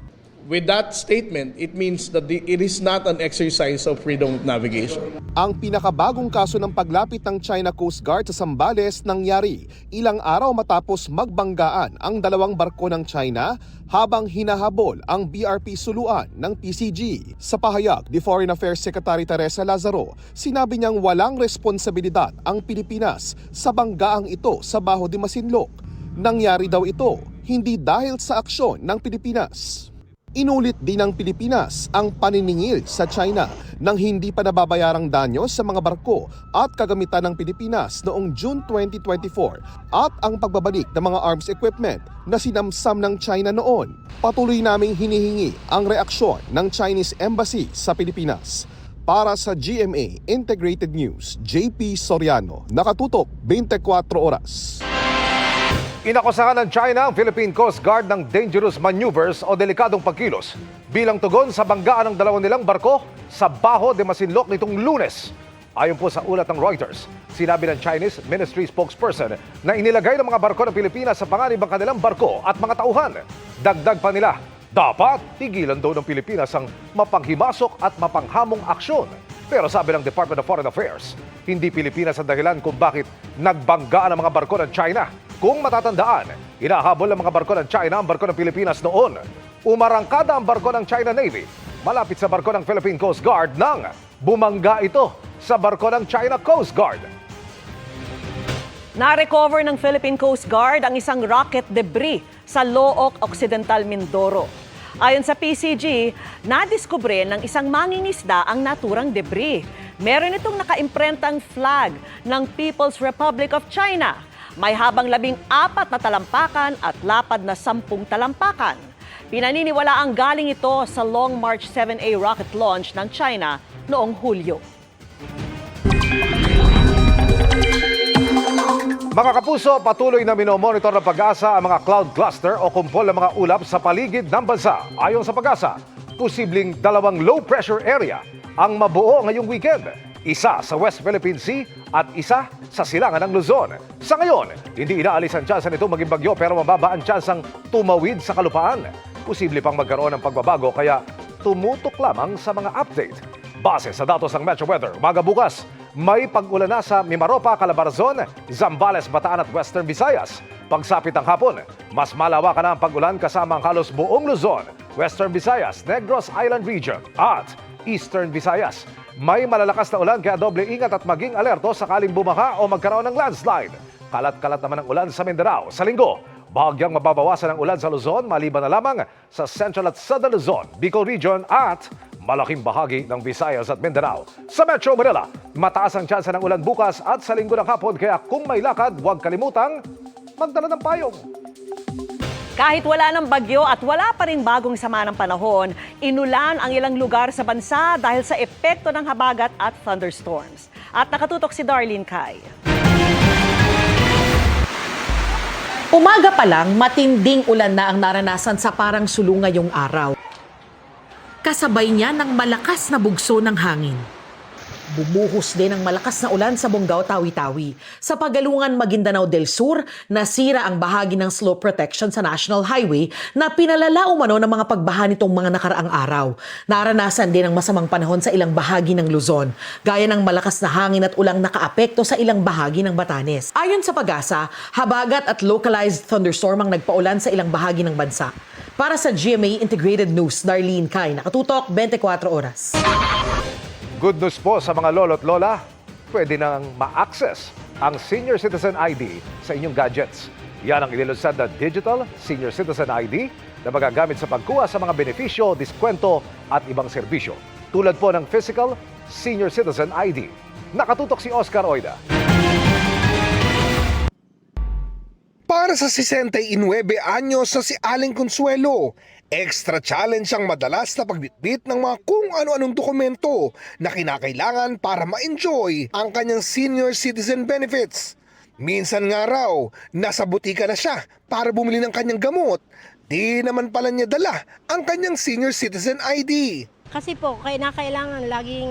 With that statement, it means that it is not an exercise of freedom of navigation. Ang pinakabagong kaso ng paglapit ng China Coast Guard sa Zambales nangyari ilang araw matapos magbanggaan ang dalawang barko ng China habang hinahabol ang BRP Suluan ng PCG. Sa pahayag ni Foreign Affairs Secretary Teresa Lazaro, sinabi niyang walang responsibilidad ang Pilipinas sa banggaang ito sa Bajo de Masinloc. Nangyari daw ito hindi dahil sa aksyon ng Pilipinas. Inulit din ng Pilipinas ang paniningil sa China nang hindi pa nababayarang danyo sa mga barko at kagamitan ng Pilipinas noong June 2024 at ang pagbabalik ng mga arms equipment na sinamsam ng China noon. Patuloy naming hinihingi ang reaksyon ng Chinese Embassy sa Pilipinas. Para sa GMA Integrated News, JP Soriano, nakatutok 24 oras. Inakusahan ng China ang Philippine Coast Guard ng dangerous maneuvers o delikadong pagkilos bilang tugon sa banggaan ng dalawang nilang barko sa Bajo de Masinloc nitong Lunes. Ayon po sa ulat ng Reuters, sinabi ng Chinese Ministry spokesperson na inilagay ng mga barko ng Pilipinas sa panganib ang kanilang barko at mga tauhan. Dagdag pa nila, dapat tigilan daw ng Pilipinas ang mapanghimasok at mapanghamong aksyon. Pero sabi ng Department of Foreign Affairs, hindi Pilipinas ang dahilan kung bakit nagbanggaan ang mga barko ng China. Kung matatandaan, inahabol ng mga barko ng China ang barko ng Pilipinas noon. Umarangkada ang barko ng China Navy malapit sa barko ng Philippine Coast Guard nang bumangga ito sa barko ng China Coast Guard. Na-recover ng Philippine Coast Guard ang isang rocket debris sa Looc Occidental, Mindoro. Ayon sa PCG, nadiskubre ng isang mangingisda ang naturang debris. Meron itong nakaimprentang flag ng People's Republic of China. May habang 14 na talampakan at lapad na 10 talampakan. Pinaniniwalaang galing ito sa Long March 7A rocket launch ng China noong Hulyo. Mga kapuso, patuloy na minomonitor ng Pag-asa ang mga cloud cluster o kumpol ng mga ulap sa paligid ng bansa. Ayon sa Pag-asa, posibleng 2 low pressure area ang mabuo ngayong weekend. Isa sa West Philippine Sea at isa sa silangan ng Luzon. Sa ngayon, hindi inaalis ang tsansa nito maging bagyo pero mababa ang tsansang tumawid sa kalupaan. Posible pang magkaroon ng pagbabago kaya tumutok lamang sa mga update. Base sa datos ng Metro Weather, umaga bukas, may pag-ulan na sa Mimaropa, Calabarzon, Zambales, Bataan at Western Visayas. Pagsapit ng hapon, mas malawakan na ang pag-ulan kasama ang halos buong Luzon, Western Visayas, Negros Island Region at Eastern Visayas. May malalakas na ulan kaya doble ingat at maging alerto sakaling bumaha o magkaroon ng landslide. Kalat-kalat naman ang ulan sa Mindanao. Sa linggo, bahagyang mababawasan ang ulan sa Luzon maliban na lamang sa Central at Southern Luzon, Bicol Region at malaking bahagi ng Visayas at Mindanao. Sa Metro Manila, mataas ang tsansa ng ulan bukas at sa linggo ng hapon kaya kung may lakad, huwag kalimutang magdala ng payong. Kahit wala ng bagyo at wala pa rin bagong sama ng panahon, inulan ang ilang lugar sa bansa dahil sa epekto ng habagat at thunderstorms. At nakatutok si Darlene Kai. Umaga pa lang, matinding ulan na ang naranasan sa parang sulong ngayong araw. Kasabay niya ng malakas na bugso ng hangin. Bumuhos din ang malakas na ulan sa Bonggao, Tawi-Tawi. Sa Pagalungan, Maguindanao del Sur, nasira ang bahagi ng slope protection sa National Highway na pinalala umano ng mga pagbaha nitong mga nakaraang araw. Naranasan din ang masamang panahon sa ilang bahagi ng Luzon, gaya ng malakas na hangin at ulang nakaapekto sa ilang bahagi ng Batanes. Ayon sa Pag-asa, habagat at localized thunderstorm ang nagpaulan sa ilang bahagi ng bansa. Para sa GMA Integrated News, Darlene Kai, nakatutok 24 oras. Good news po sa mga lolo't lola, pwede nang ma-access ang Senior Citizen ID sa inyong gadgets. Yan ang inilunsad na Digital Senior Citizen ID na magagamit sa pagkuha sa mga benepisyo, diskwento at ibang serbisyo. Tulad po ng Physical Senior Citizen ID. Nakatutok si Oscar Oida. Para sa 69 anyos sa si Aling Consuelo, extra challenge ang madalas na pagbitbit ng mga kung ano-anong dokumento na kinakailangan para ma-enjoy ang kanyang senior citizen benefits. Minsan nga raw, nasa butika na siya para bumili ng kanyang gamot. Di naman pala niya dala ang kanyang senior citizen ID. Kasi po, kailangan laging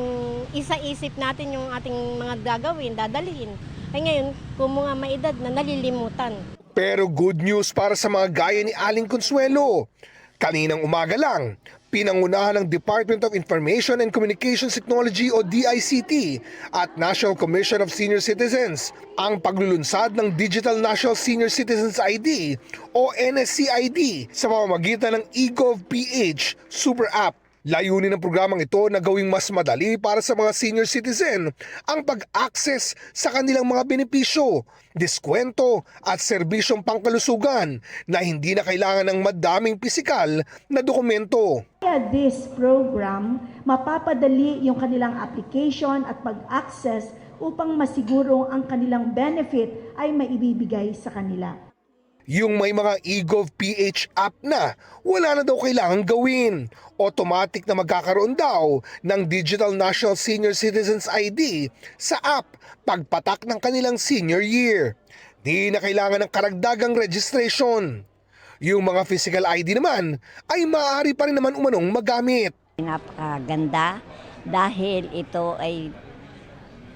isa-isip natin yung ating mga gagawin, dadalhin. Ay ngayon, kung mga may edad na nalilimutan. Pero good news para sa mga gaya ni Aling Consuelo. Kaninang umaga lang, pinangunahan ng Department of Information and Communications Technology o DICT at National Commission of Senior Citizens ang paglulunsad ng Digital National Senior Citizens ID o NSCID sa pamamagitan ng eGov.ph Super App. Layunin ng programang ito na gawing mas madali para sa mga senior citizen ang pag-access sa kanilang mga benepisyo, diskwento at serbisyong pangkalusugan na hindi na kailangan ng madaming pisikal na dokumento. Via this program, mapapadali yung kanilang application at pag-access upang masigurong ang kanilang benefit ay maibibigay sa kanila. Yung may mga eGov.ph app na, wala na daw kailangan gawin. Automatic na magkakaroon daw ng Digital National Senior Citizens ID sa app pagpatak ng kanilang senior year. Di na kailangan ng karagdagang registration. Yung mga physical ID naman ay maaari pa rin naman umanong magamit. Napakaganda dahil ito ay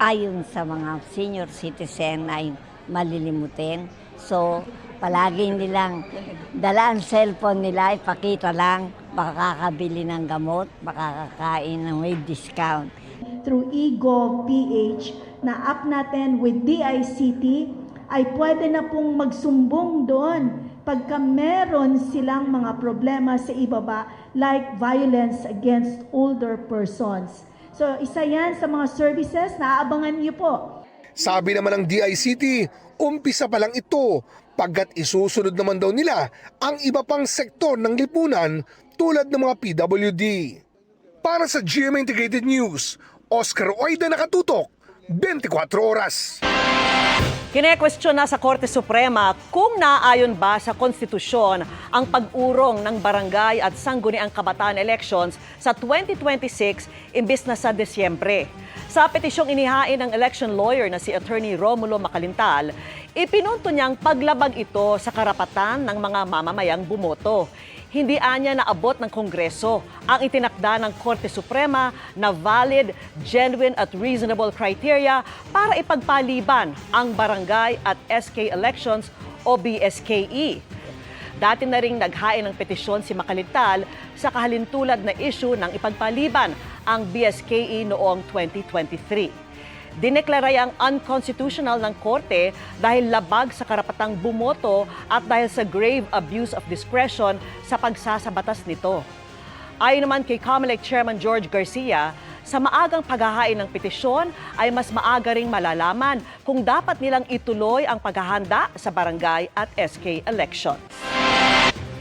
ayon sa mga senior citizen ay malilimutin. So, palagi nilang dala ang cellphone nila, ipakita lang, makakabili ng gamot, makakakain ng may discount. Through eGov.ph na app natin with DICT ay pwede na pong magsumbong doon pagka meron silang mga problema sa ibaba like violence against older persons. So isa yan sa mga services na aabangan niyo po. Sabi naman ng DICT, umpisa pa lang ito pagkat isusunod naman daw nila ang iba pang sektor ng lipunan tulad ng mga PWD. Para sa GMA Integrated News, Oscar Oida, nakatutok 24 oras. Kine-question na sa Korte Suprema kung naaayon ba sa konstitusyon ang pag-urong ng barangay at sangguniang kabataan elections sa 2026 imbis na sa Desyembre. Sa petisyong inihain ng election lawyer na si Attorney Romulo Macalintal, ipinunto niyang paglabag ito sa karapatan ng mga mamamayang bumoto. Hindi anya naabot ng Kongreso ang itinakda ng Korte Suprema na valid, genuine at reasonable criteria para ipagpaliban ang barangay at SK elections o BSKE. Dati na ring naghain ng petisyon si Makalital sa kahalintulad na issue ng ipagpaliban ang BSKE noong 2023. Dineklara ang unconstitutional ng korte dahil labag sa karapatang bumoto at dahil sa grave abuse of discretion sa pagsasabatas nito. Ayon naman kay COMELEC Chairman George Garcia, sa maagang paghahain ng petisyon ay mas maaga ring malalaman kung dapat nilang ituloy ang paghahanda sa barangay at SK elections.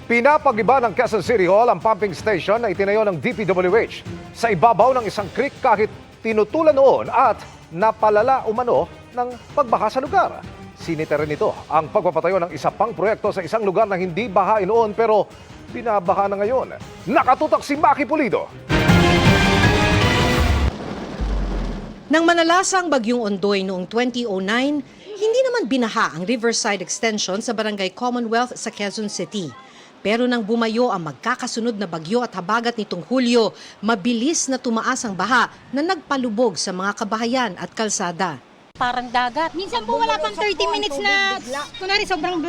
Pinapag-iba ng Quezon City Hall ang pumping station na itinayo ng DPWH sa ibabaw ng isang creek kahit tinutulan noon at napalala umano ng pagbaha sa lugar. Sinita rin ito ang pagpapatayo ng isa pang proyekto sa isang lugar na hindi bahain noon pero binabaha na ngayon. Nakatutok si Maki Pulido. Nang manalasang Bagyong Ondoy noong 2009, hindi naman binaha ang Riverside Extension sa Barangay Commonwealth sa Quezon City. Pero nang bumayo ang magkakasunod na bagyo at habagat nitong Hulyo, mabilis na tumaas ang baha na nagpalubog sa mga kabahayan at kalsada. Parang dagat. Minsan po wala pang 30 minutes na, kunwari sobrang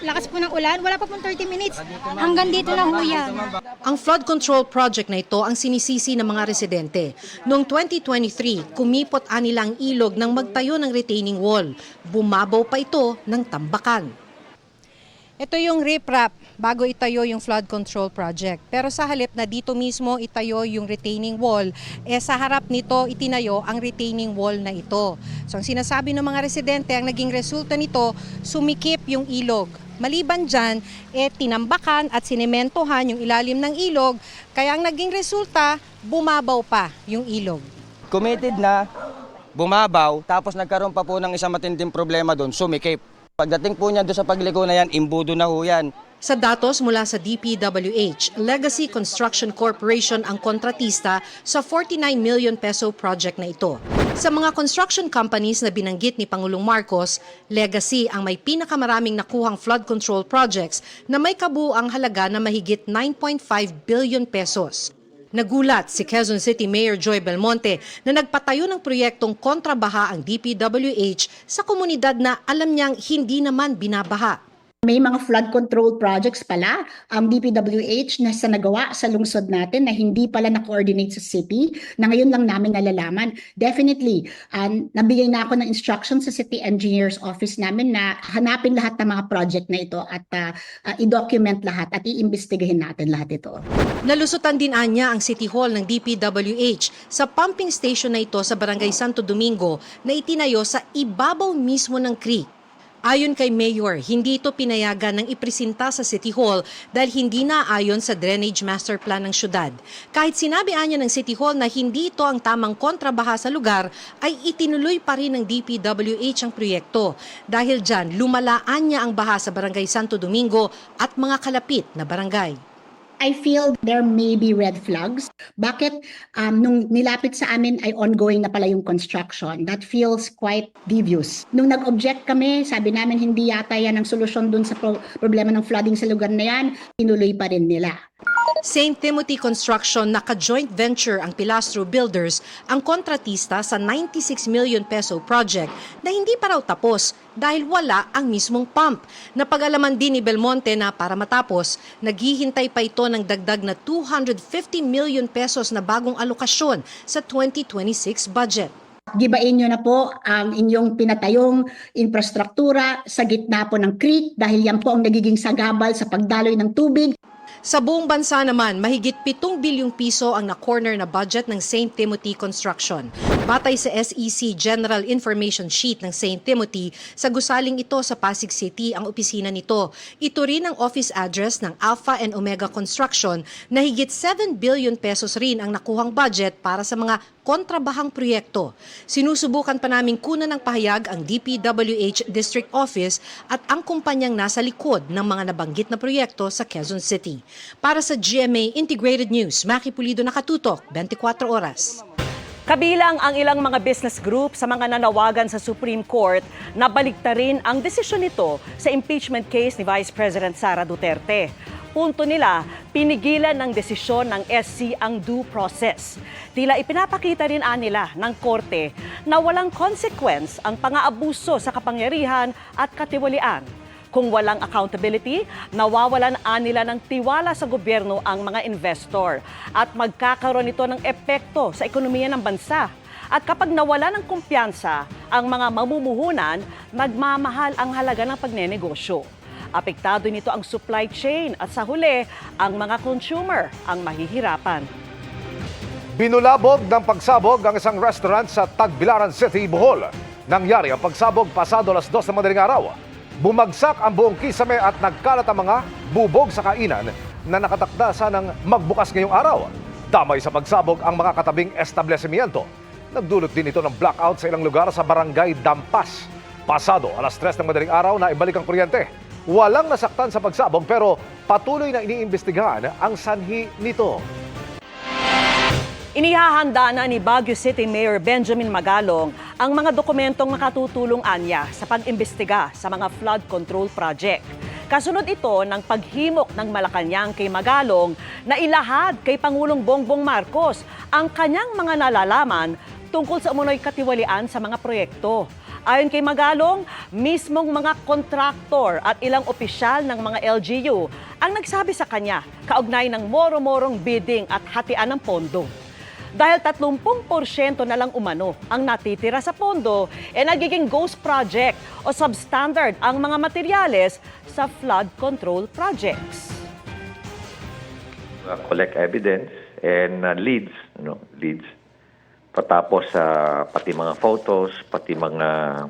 lakas po ng ulan, wala pa pong 30 minutes. Hanggang dito na ho yan. Ang flood control project na ito ang sinisisi ng mga residente. Noong 2023, kumipot nila ang ilog nang magtayo ng retaining wall. Bumabaw pa ito ng tambakan. Ito yung riprap bago itayo yung flood control project. Pero sa halip na dito mismo itayo yung retaining wall, sa harap nito itinayo ang retaining wall na ito. So ang sinasabi ng mga residente, ang naging resulta nito, sumikip yung ilog. Maliban dyan, tinambakan at sinementohan yung ilalim ng ilog, kaya ang naging resulta, bumabaw pa yung ilog. Committed na, bumabaw, tapos nagkaroon pa po ng isang matinding problema doon, sumikip. Pagdating po niya doon sa pagligo na yan, imbudo na ho yan. Sa datos mula sa DPWH, Legacy Construction Corporation ang kontratista sa 49 million peso project na ito. Sa mga construction companies na binanggit ni Pangulong Marcos, Legacy ang may pinakamaraming nakuhang flood control projects na may kabuuang halaga na mahigit 9.5 billion pesos. Nagulat si Quezon City Mayor Joy Belmonte na nagpatayo ng proyektong kontrabaha ang DPWH sa komunidad na alam niyang hindi naman binabaha. May mga flood control projects pala ang DPWH na sa nagawa sa lungsod natin na hindi pala na-coordinate sa city na ngayon lang namin nalalaman. Definitely, nabigay na ako ng instructions sa City Engineer's Office namin na hanapin lahat ng mga project na ito at i-document lahat at i-imbestigahin natin lahat ito. Nalusutan din anya ang City Hall ng DPWH sa pumping station na ito sa Barangay Santo Domingo na itinayo sa ibabaw mismo ng creek. Ayon kay Mayor, hindi ito pinayagan ng ipresenta sa City Hall dahil hindi naayon sa Drainage Master Plan ng syudad. Kahit sinabi anya ng City Hall na hindi ito ang tamang kontrabaha sa lugar, ay itinuloy pa rin ng DPWH ang proyekto. Dahil dyan, lumalaan niya ang baha sa Barangay Santo Domingo at mga kalapit na barangay. I feel there may be red flags. Bakit nung nilapit sa amin ay ongoing na pala yung construction? That feels quite devious. Nung nag-object kami, sabi namin hindi yata yan ang solusyon dun sa problema ng flooding sa lugar na yan, tinuloy pa rin nila. St. Timothy Construction, naka-joint venture ang Pilastro Builders, ang kontratista sa 96 million peso project na hindi pa raw tapos dahil wala ang mismong pump. Napag-alaman din ni Belmonte na para matapos, naghihintay pa ito ng dagdag na 250 million pesos na bagong alokasyon sa 2026 budget. Gibain nyo na po ang inyong pinatayong infrastruktura sa gitna po ng creek dahil yan po ang nagiging sagabal sa pagdaloy ng tubig. Sa buong bansa naman, mahigit 7 bilyong piso ang na-corner na budget ng St. Timothy Construction. Batay sa SEC General Information Sheet ng St. Timothy, sa gusaling ito sa Pasig City ang opisina nito. Ito rin ang office address ng Alpha and Omega Construction na higit 7 billion pesos rin ang nakuhang budget para sa mga kontrabahang proyekto. Sinusubukan pa naming kunan ng pahayag ang DPWH District Office at ang kumpanyang nasa likod ng mga nabanggit na proyekto sa Quezon City. Para sa GMA Integrated News, Maki Pulido, nakatutok, 24 oras. Kabilang ang ilang mga business group sa mga nanawagan sa Supreme Court na baliktarin ang desisyon nito sa impeachment case ni Vice President Sara Duterte. Punto nila, pinigilan ng desisyon ng SC ang due process. Tila ipinapakita rin nila ng korte na walang consequence ang pang-aabuso sa kapangyarihan at katiwalian. Kung walang accountability, nawawalan nila ng tiwala sa gobyerno ang mga investor at magkakaroon ito ng epekto sa ekonomiya ng bansa. At kapag nawala ng kumpiyansa ang mga mamumuhunan, magmamahal ang halaga ng pagnenegosyo. Apektado nito ang supply chain at sa huli, ang mga consumer ang mahihirapan. Binulabog ng pagsabog ang isang restaurant sa Tagbilaran City, Bohol. Nangyari ang pagsabog pasado alas 2 ng madaling araw. Bumagsak ang buong kisame at nagkalat ang mga bubog sa kainan na nakatakda sanang magbukas ngayong araw. Damay sa pagsabog ang mga katabing establishmento. Nagdulot din ito ng blackout sa ilang lugar sa barangay Dampas. Pasado alas 3 ng madaling araw na ibalik ang kuryente. Walang nasaktan sa pagsabog pero patuloy na iniimbestigahan ang sanhi nito. Inihahanda na ni Baguio City Mayor Benjamin Magalong ang mga dokumentong makatutulong anya sa pag-imbestiga sa mga flood control project. Kasunod ito ng paghimok ng Malacanang kay Magalong na ilahad kay Pangulong Bongbong Marcos ang kanyang mga nalalaman tungkol sa umunoy katiwalian sa mga proyekto. Ayon kay Magalong, mismong mga kontraktor at ilang opisyal ng mga LGU ang nagsabi sa kanya kaugnay ng moro-morong bidding at hatian ng pondo. Dahil 30% na lang umano ang natitira sa pondo, nagiging ghost project o substandard ang mga materyales sa flood control projects. Collect evidence and leads, leads. Patapos pati mga photos, pati mga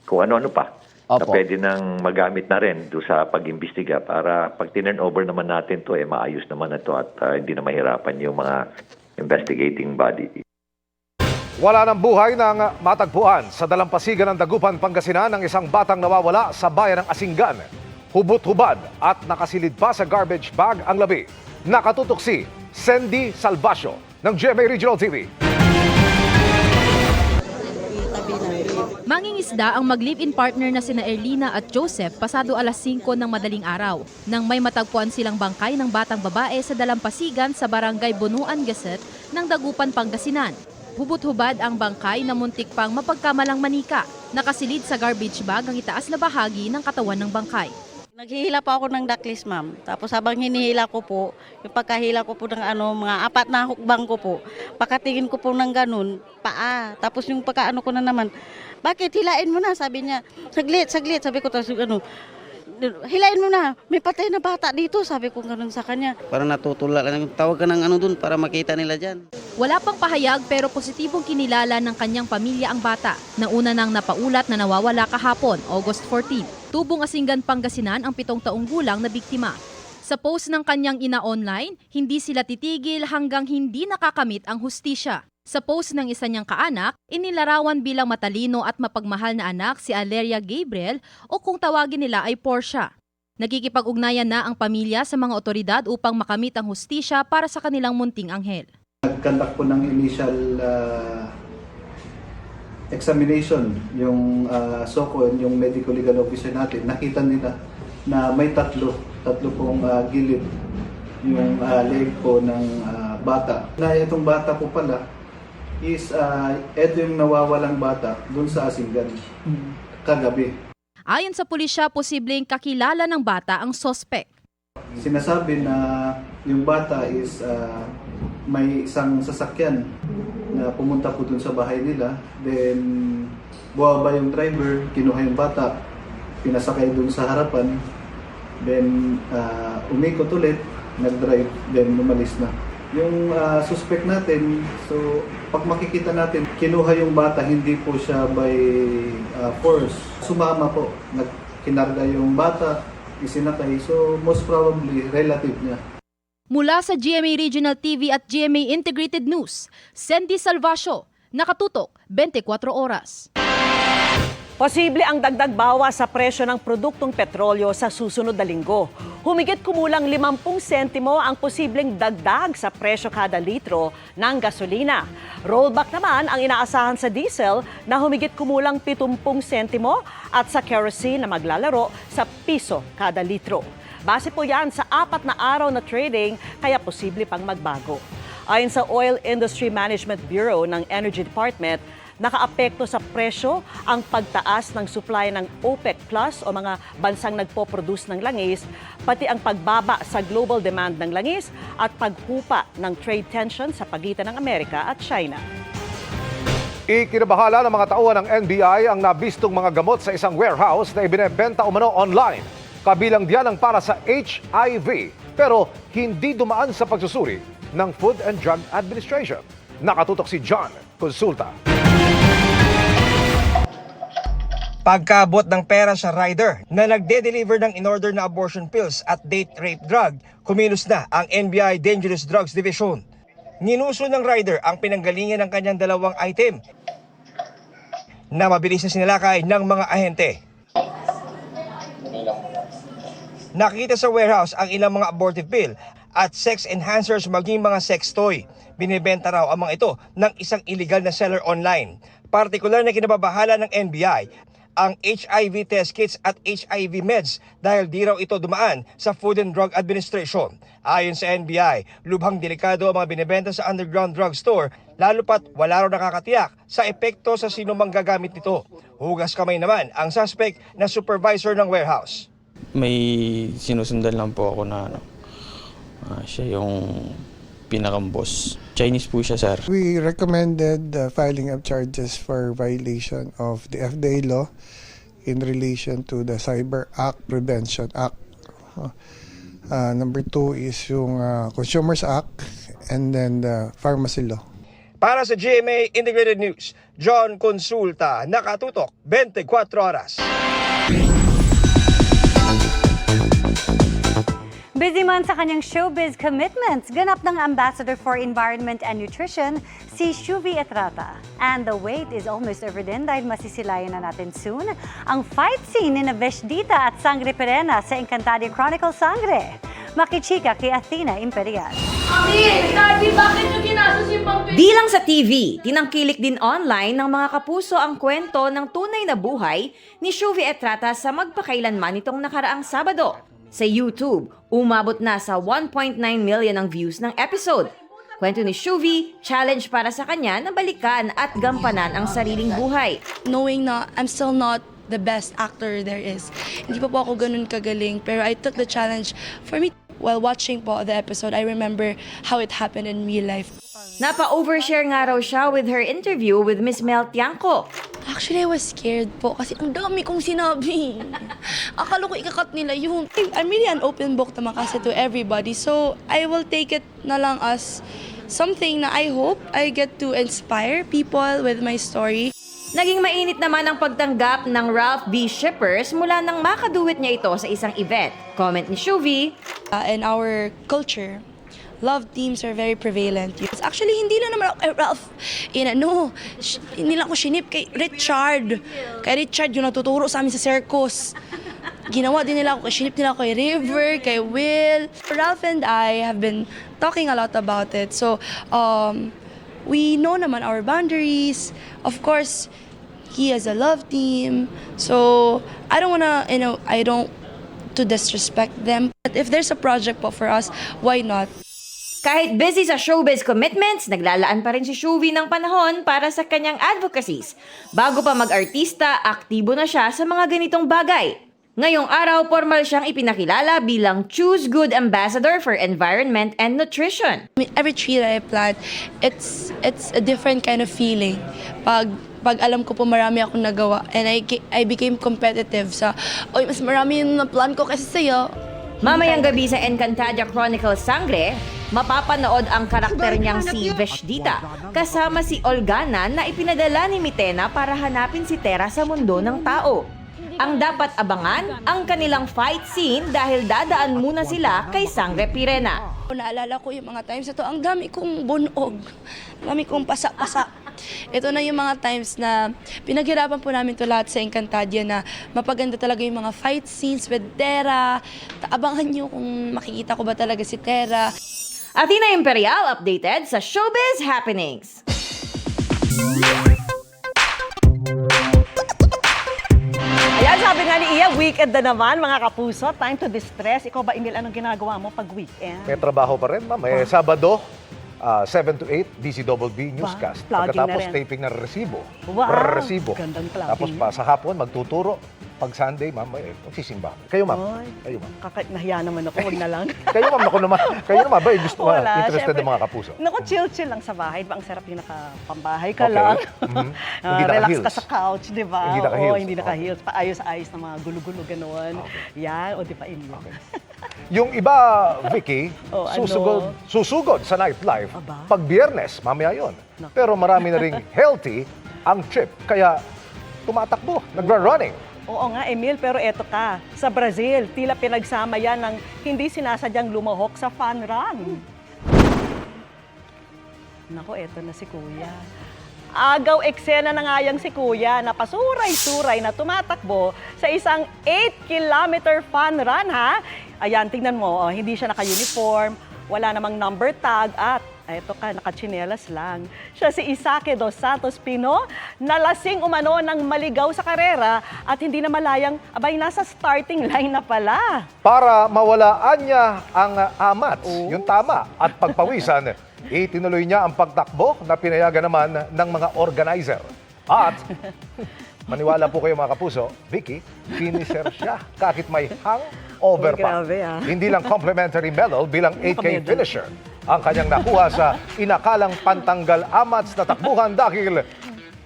kung ano-ano pa. Na pwede nang magamit na rin doon sa pag-imbestiga para pag tinurn over naman natin to maayos naman na to at hindi na mahirapan yung mga investigating body. Wala ng buhay nang matagpuan sa dalampasigan ng Dagupan, Pangasinan ng isang batang nawawala sa bayan ng Asinggan. Hubot-hubad at nakasilid pa sa garbage bag ang labi. Nakatutok si Sandy Salvacio ng GMA Regional TV. Mangingisda ang mag-live-in partner na sina Erlina at Joseph pasado alas 5 ng madaling araw nang may matagpuan silang bangkay ng batang babae sa dalampasigan sa barangay Bunuan Gasset ng Dagupan, Pangasinan. Hubot-hubad ang bangkay na muntik pang mapagkamalang manika. Nakasilid sa garbage bag ang itaas na bahagi ng katawan ng bangkay. Naghihila po ako ng daklis, ma'am. Tapos habang hinihila ko po, yung pagkahila ko po ng mga 4 na hukbang ko po, pakatingin ko po ng ganun, paa. Tapos yung pagkaano ko na naman, bakit hilain mo na? Sabi niya, saglit. Sabi ko, tapos hilain mo na, may patay na bata dito. Sabi ko ganun sa kanya. Parang natutula lang, tawag ka ng dun para makita nila dyan. Wala pang pahayag pero positibong kinilala ng kanyang pamilya ang bata na una nang napaulat na nawawala kahapon, August 14. Tubong Asinggan, Pangasinan ang 7 taong gulang na biktima. Sa post ng kanyang ina online, hindi sila titigil hanggang hindi nakakamit ang hustisya. Sa post ng isa niyang kaanak, inilarawan bilang matalino at mapagmahal na anak si Aleria Gabriel o kung tawagin nila ay Portia. Nagkikipag-ugnayan na ang pamilya sa mga otoridad upang makamit ang hustisya para sa kanilang munting anghel. Nag-conduct po ng initial examination yung SOCO, yung medical legal officer natin. Nakita nila na may tatlo pong gilid yung leg po ng bata. Na itong bata po pala is ito yung nawawalang bata dun sa Asinggan kagabi. Ayon sa pulisya, posibleng kakilala ng bata ang sospek. Sinasabi na yung bata is may isang sasakyan na pumunta po dun sa bahay nila. Then buwaba yung driver, kinuha yung bata, pinasakay dun sa harapan. Then umikot ulit, nag-drive, then umalis na. Yung suspect natin, so pag makikita natin, kinuha yung bata, hindi po siya by force. Sumama po, kinarga yung bata, isinakay. So most probably relative niya. Mula sa GMA Regional TV at GMA Integrated News, Sandy Salvacio, nakatutok 24 oras. Posible ang dagdag bawas sa presyo ng produktong petrolyo sa susunod na linggo. Humigit kumulang 50 sentimo ang posibleng dagdag sa presyo kada litro ng gasolina. Rollback naman ang inaasahan sa diesel na humigit kumulang 70 sentimo at sa kerosene na maglalaro sa piso kada litro. Base po yan sa 4 na araw na trading, kaya posible pang magbago. Ayon sa Oil Industry Management Bureau ng Energy Department, Nakaapekto sa presyo ang pagtaas ng supply ng OPEC Plus o mga bansang nagpo-produce ng langis, pati ang pagbaba sa global demand ng langis at paghupa ng trade tension sa pagitan ng Amerika at China. Ikinabahala ng mga tauhan ng NBI ang nabistong mga gamot sa isang warehouse na ibinebenta umano online. Kabilang diyan ang para sa HIV, pero hindi dumaan sa pagsusuri ng Food and Drug Administration. Nakatutok si John Consulta. Pagkaabot ng pera sa rider na nagde-deliver ng in-order na abortion pills at date rape drug, kumilos na ang NBI Dangerous Drugs Division. Ninuso ng rider ang pinanggalingan ng kanyang dalawang item na mabilis na sinalakay ng mga ahente. Nakita sa warehouse ang ilang mga abortive pill at sex enhancers maging mga sex toy. Binibenta raw ang mga ito ng isang illegal na seller online. Partikular na kinababahala ng NBI ang HIV test kits at HIV meds dahil di raw ito dumaan sa Food and Drug Administration. Ayon sa NBI, lubhang delikado ang mga binibenta sa underground drugstore, lalo pat wala raw nakakatiyak sa epekto sa sino mang gagamit nito. Hugas kamay naman ang suspect na supervisor ng warehouse. May sinusundan lang po ako na siya yung pinakang-boss. Chinese po siya, sir. We recommended filing of charges for violation of the FDA law in relation to the Cyber Act Prevention Act. Number 2 is yung Consumers Act and then the Pharmacy Law. Para sa GMA Integrated News, John Consulta, nakatutok 24 oras. Busy man sa kanyang showbiz commitments, ganap ng Ambassador for Environment and Nutrition si Shuvi Etrata. And the wait is almost over din dahil masisilayan na natin soon ang fight scene ni Veshdita at Sangre Pirena sa Encantadia Chronicle Sangre. Makichika kay Athena Imperial. Di lang sa TV, tinangkilik din online ng mga kapuso ang kwento ng tunay na buhay ni Shuvi Etrata sa magpakailanman nitong nakaraang Sabado. Sa YouTube, umabot na sa 1.9 million ang views ng episode. Kwento ni Shuvi, challenge para sa kanya na balikan at gampanan ang sariling buhay. Knowing na I'm still not the best actor there is. Hindi pa po ako ganun kagaling, pero I took the challenge. For me, while watching po the episode, I remember how it happened in real life. Napa-overshare nga raw siya with her interview with Miss Mel Tiangco. Actually, I was scared po kasi ang dami kong sinabi. Akala ko ikakat nila yun. I'm really an open book naman kasi to everybody. So, I will take it na lang as something na I hope I get to inspire people with my story. Naging mainit naman ang pagtanggap ng Ralph B. Shippers mula nang makaduwit niya ito sa isang event. Comment ni Shuvi, in our culture, love teams are very prevalent. Actually, hindi lang naman ako kay Ralph. Hindi lang ako shinip kay Richard. Kay Richard yung natuturo sa amin sa circus. Ginawa din nila ako, shinip nila ako kay River, kay Will. Ralph and I have been talking a lot about it. So, we know naman our boundaries. Of course, he has a love team. So, I don't wanna, I don't to disrespect them. But if there's a project po for us, why not? kahit busy sa showbiz commitments, naglalaan pa rin si Shuvi ng panahon para sa kanyang advocacies. Bago pa mag-artista, aktibo na siya sa mga ganitong bagay. Ngayong araw, formal siyang ipinakilala bilang Choose Good Ambassador for Environment and Nutrition. Every tree that I plant, it's a different kind of feeling. Pag alam ko po marami akong nagawa and I became competitive sa, oy, mas marami yung na-plan ko kasi sa'yo. Mamayang gabi sa Encantadia Chronicle Sangre, mapapanood ang karakter niyang si Veshdita kasama si Olgana na ipinadala ni Mitena para hanapin si Tera sa mundo ng tao. Ang dapat abangan, ang kanilang fight scene dahil dadaan muna sila kay Sangre Pirena. Naalala ko yung mga times ito, ang dami kong bunog, dami kong pasa-pasa. Ito na yung mga times na pinaghirapan po namin ito lahat sa Encantadia na mapaganda talaga yung mga fight scenes with Tera. Abangan nyo kung makikita ko ba talaga si Tera. Athena Imperial updated sa Showbiz Happenings. Ayan, sabi nga ni Iya, weekend na naman mga kapuso. Time to distress. Ikaw ba, Emil, anong ginagawa mo pag weekend? May trabaho pa rin, ma'am. May Sabado. 7 to 8, DCBB Newscast. plugging Pagkatapos na rin. taping ng resibo. Wow, Resibo. gandang plugging. Tapos pa sa hapon, magtuturo. Pag Sunday, ma'am, magsisimba. Kayo, ma'am. Ay, Kayo, ma'am. nahiya naman ako, huwag na lang. Kayo, ma'am. Kayo naman ba? Gusto mo, Wala, interested syempre. ng mga kapuso? Naku, chill-chill lang sa bahay. Diba, ang sarap yung nakapambahay ka Okay. lang. Mhm. Ah, Hindi relax naka-heels. ka sa couch, di ba? Hindi naka-heels. Oo, hindi naka-heels. Paayos-ayos na mga gulo-gulo, gano'n. Yan, o di pa inyo. Yung iba, Vicky, Oh, ano? susugod sa nightlife. Pag Biyernes, mamaya yun. Pero marami na ring healthy ang trip. Kaya tumatakbo, nagra-running. Oo nga, Emil, pero eto ka. Sa Brazil, tila pinagsama yan ng hindi sinasadyang lumahok sa fun run. Nako, eto na si Kuya. Agaw eksena na nga yang si Kuya na pasuray-suray na tumatakbo sa isang 8-kilometer fun run, ha? Ayan, tingnan mo, hindi siya naka-uniform, wala namang number tag at eto ka, nakatsinelas lang. Siya si Isake dos Santos Pino, nalasing umano ng maligaw sa karera at hindi na malayang, abay, nasa starting line na pala. Para mawalaan niya ang amats, yung tama, at pagpawisan, itinuloy niya ang pagtakbo na pinayagan naman ng mga organizer. At, maniwala po kayo mga kapuso, Vicky, finisher siya kahit may hangover pa. Grabe, ah. Hindi lang complimentary medal bilang 8K finisher ang kanyang nakuha sa inakalang pantanggal amats na takbuhan dahil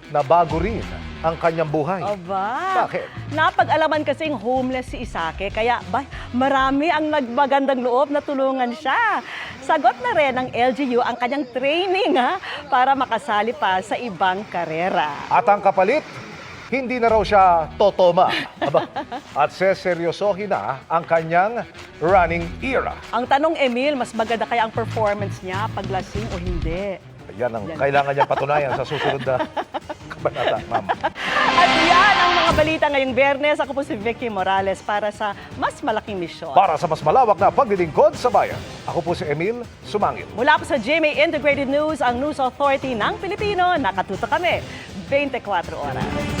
nabago rin ang kanyang buhay. Aba, Bakit? napag-alaman kasing homeless si Isake, kaya marami ang nagmagandang loob na tulungan siya. Sagot na rin ng LGU ang kanyang training, ha, para makasali pa sa ibang karera. At ang kapalit, hindi na raw siya totoma. Aba, at seseryosohin na ang kanyang running era. Ang tanong, Emil, mas maganda kaya ang performance niya pag lasing o hindi? Yan ang kailangan niya patunayan sa susunod na kabanata, ma'am. At yan ang mga balita ngayong Biyernes. Ako po si Vicky Morales para sa mas malaking misyon. Para sa mas malawak na paglilingkod sa bayan, ako po si Emil Sumangil. Mula po sa GMA Integrated News, ang News Authority ng Pilipino, nakatuto kami 24 oras.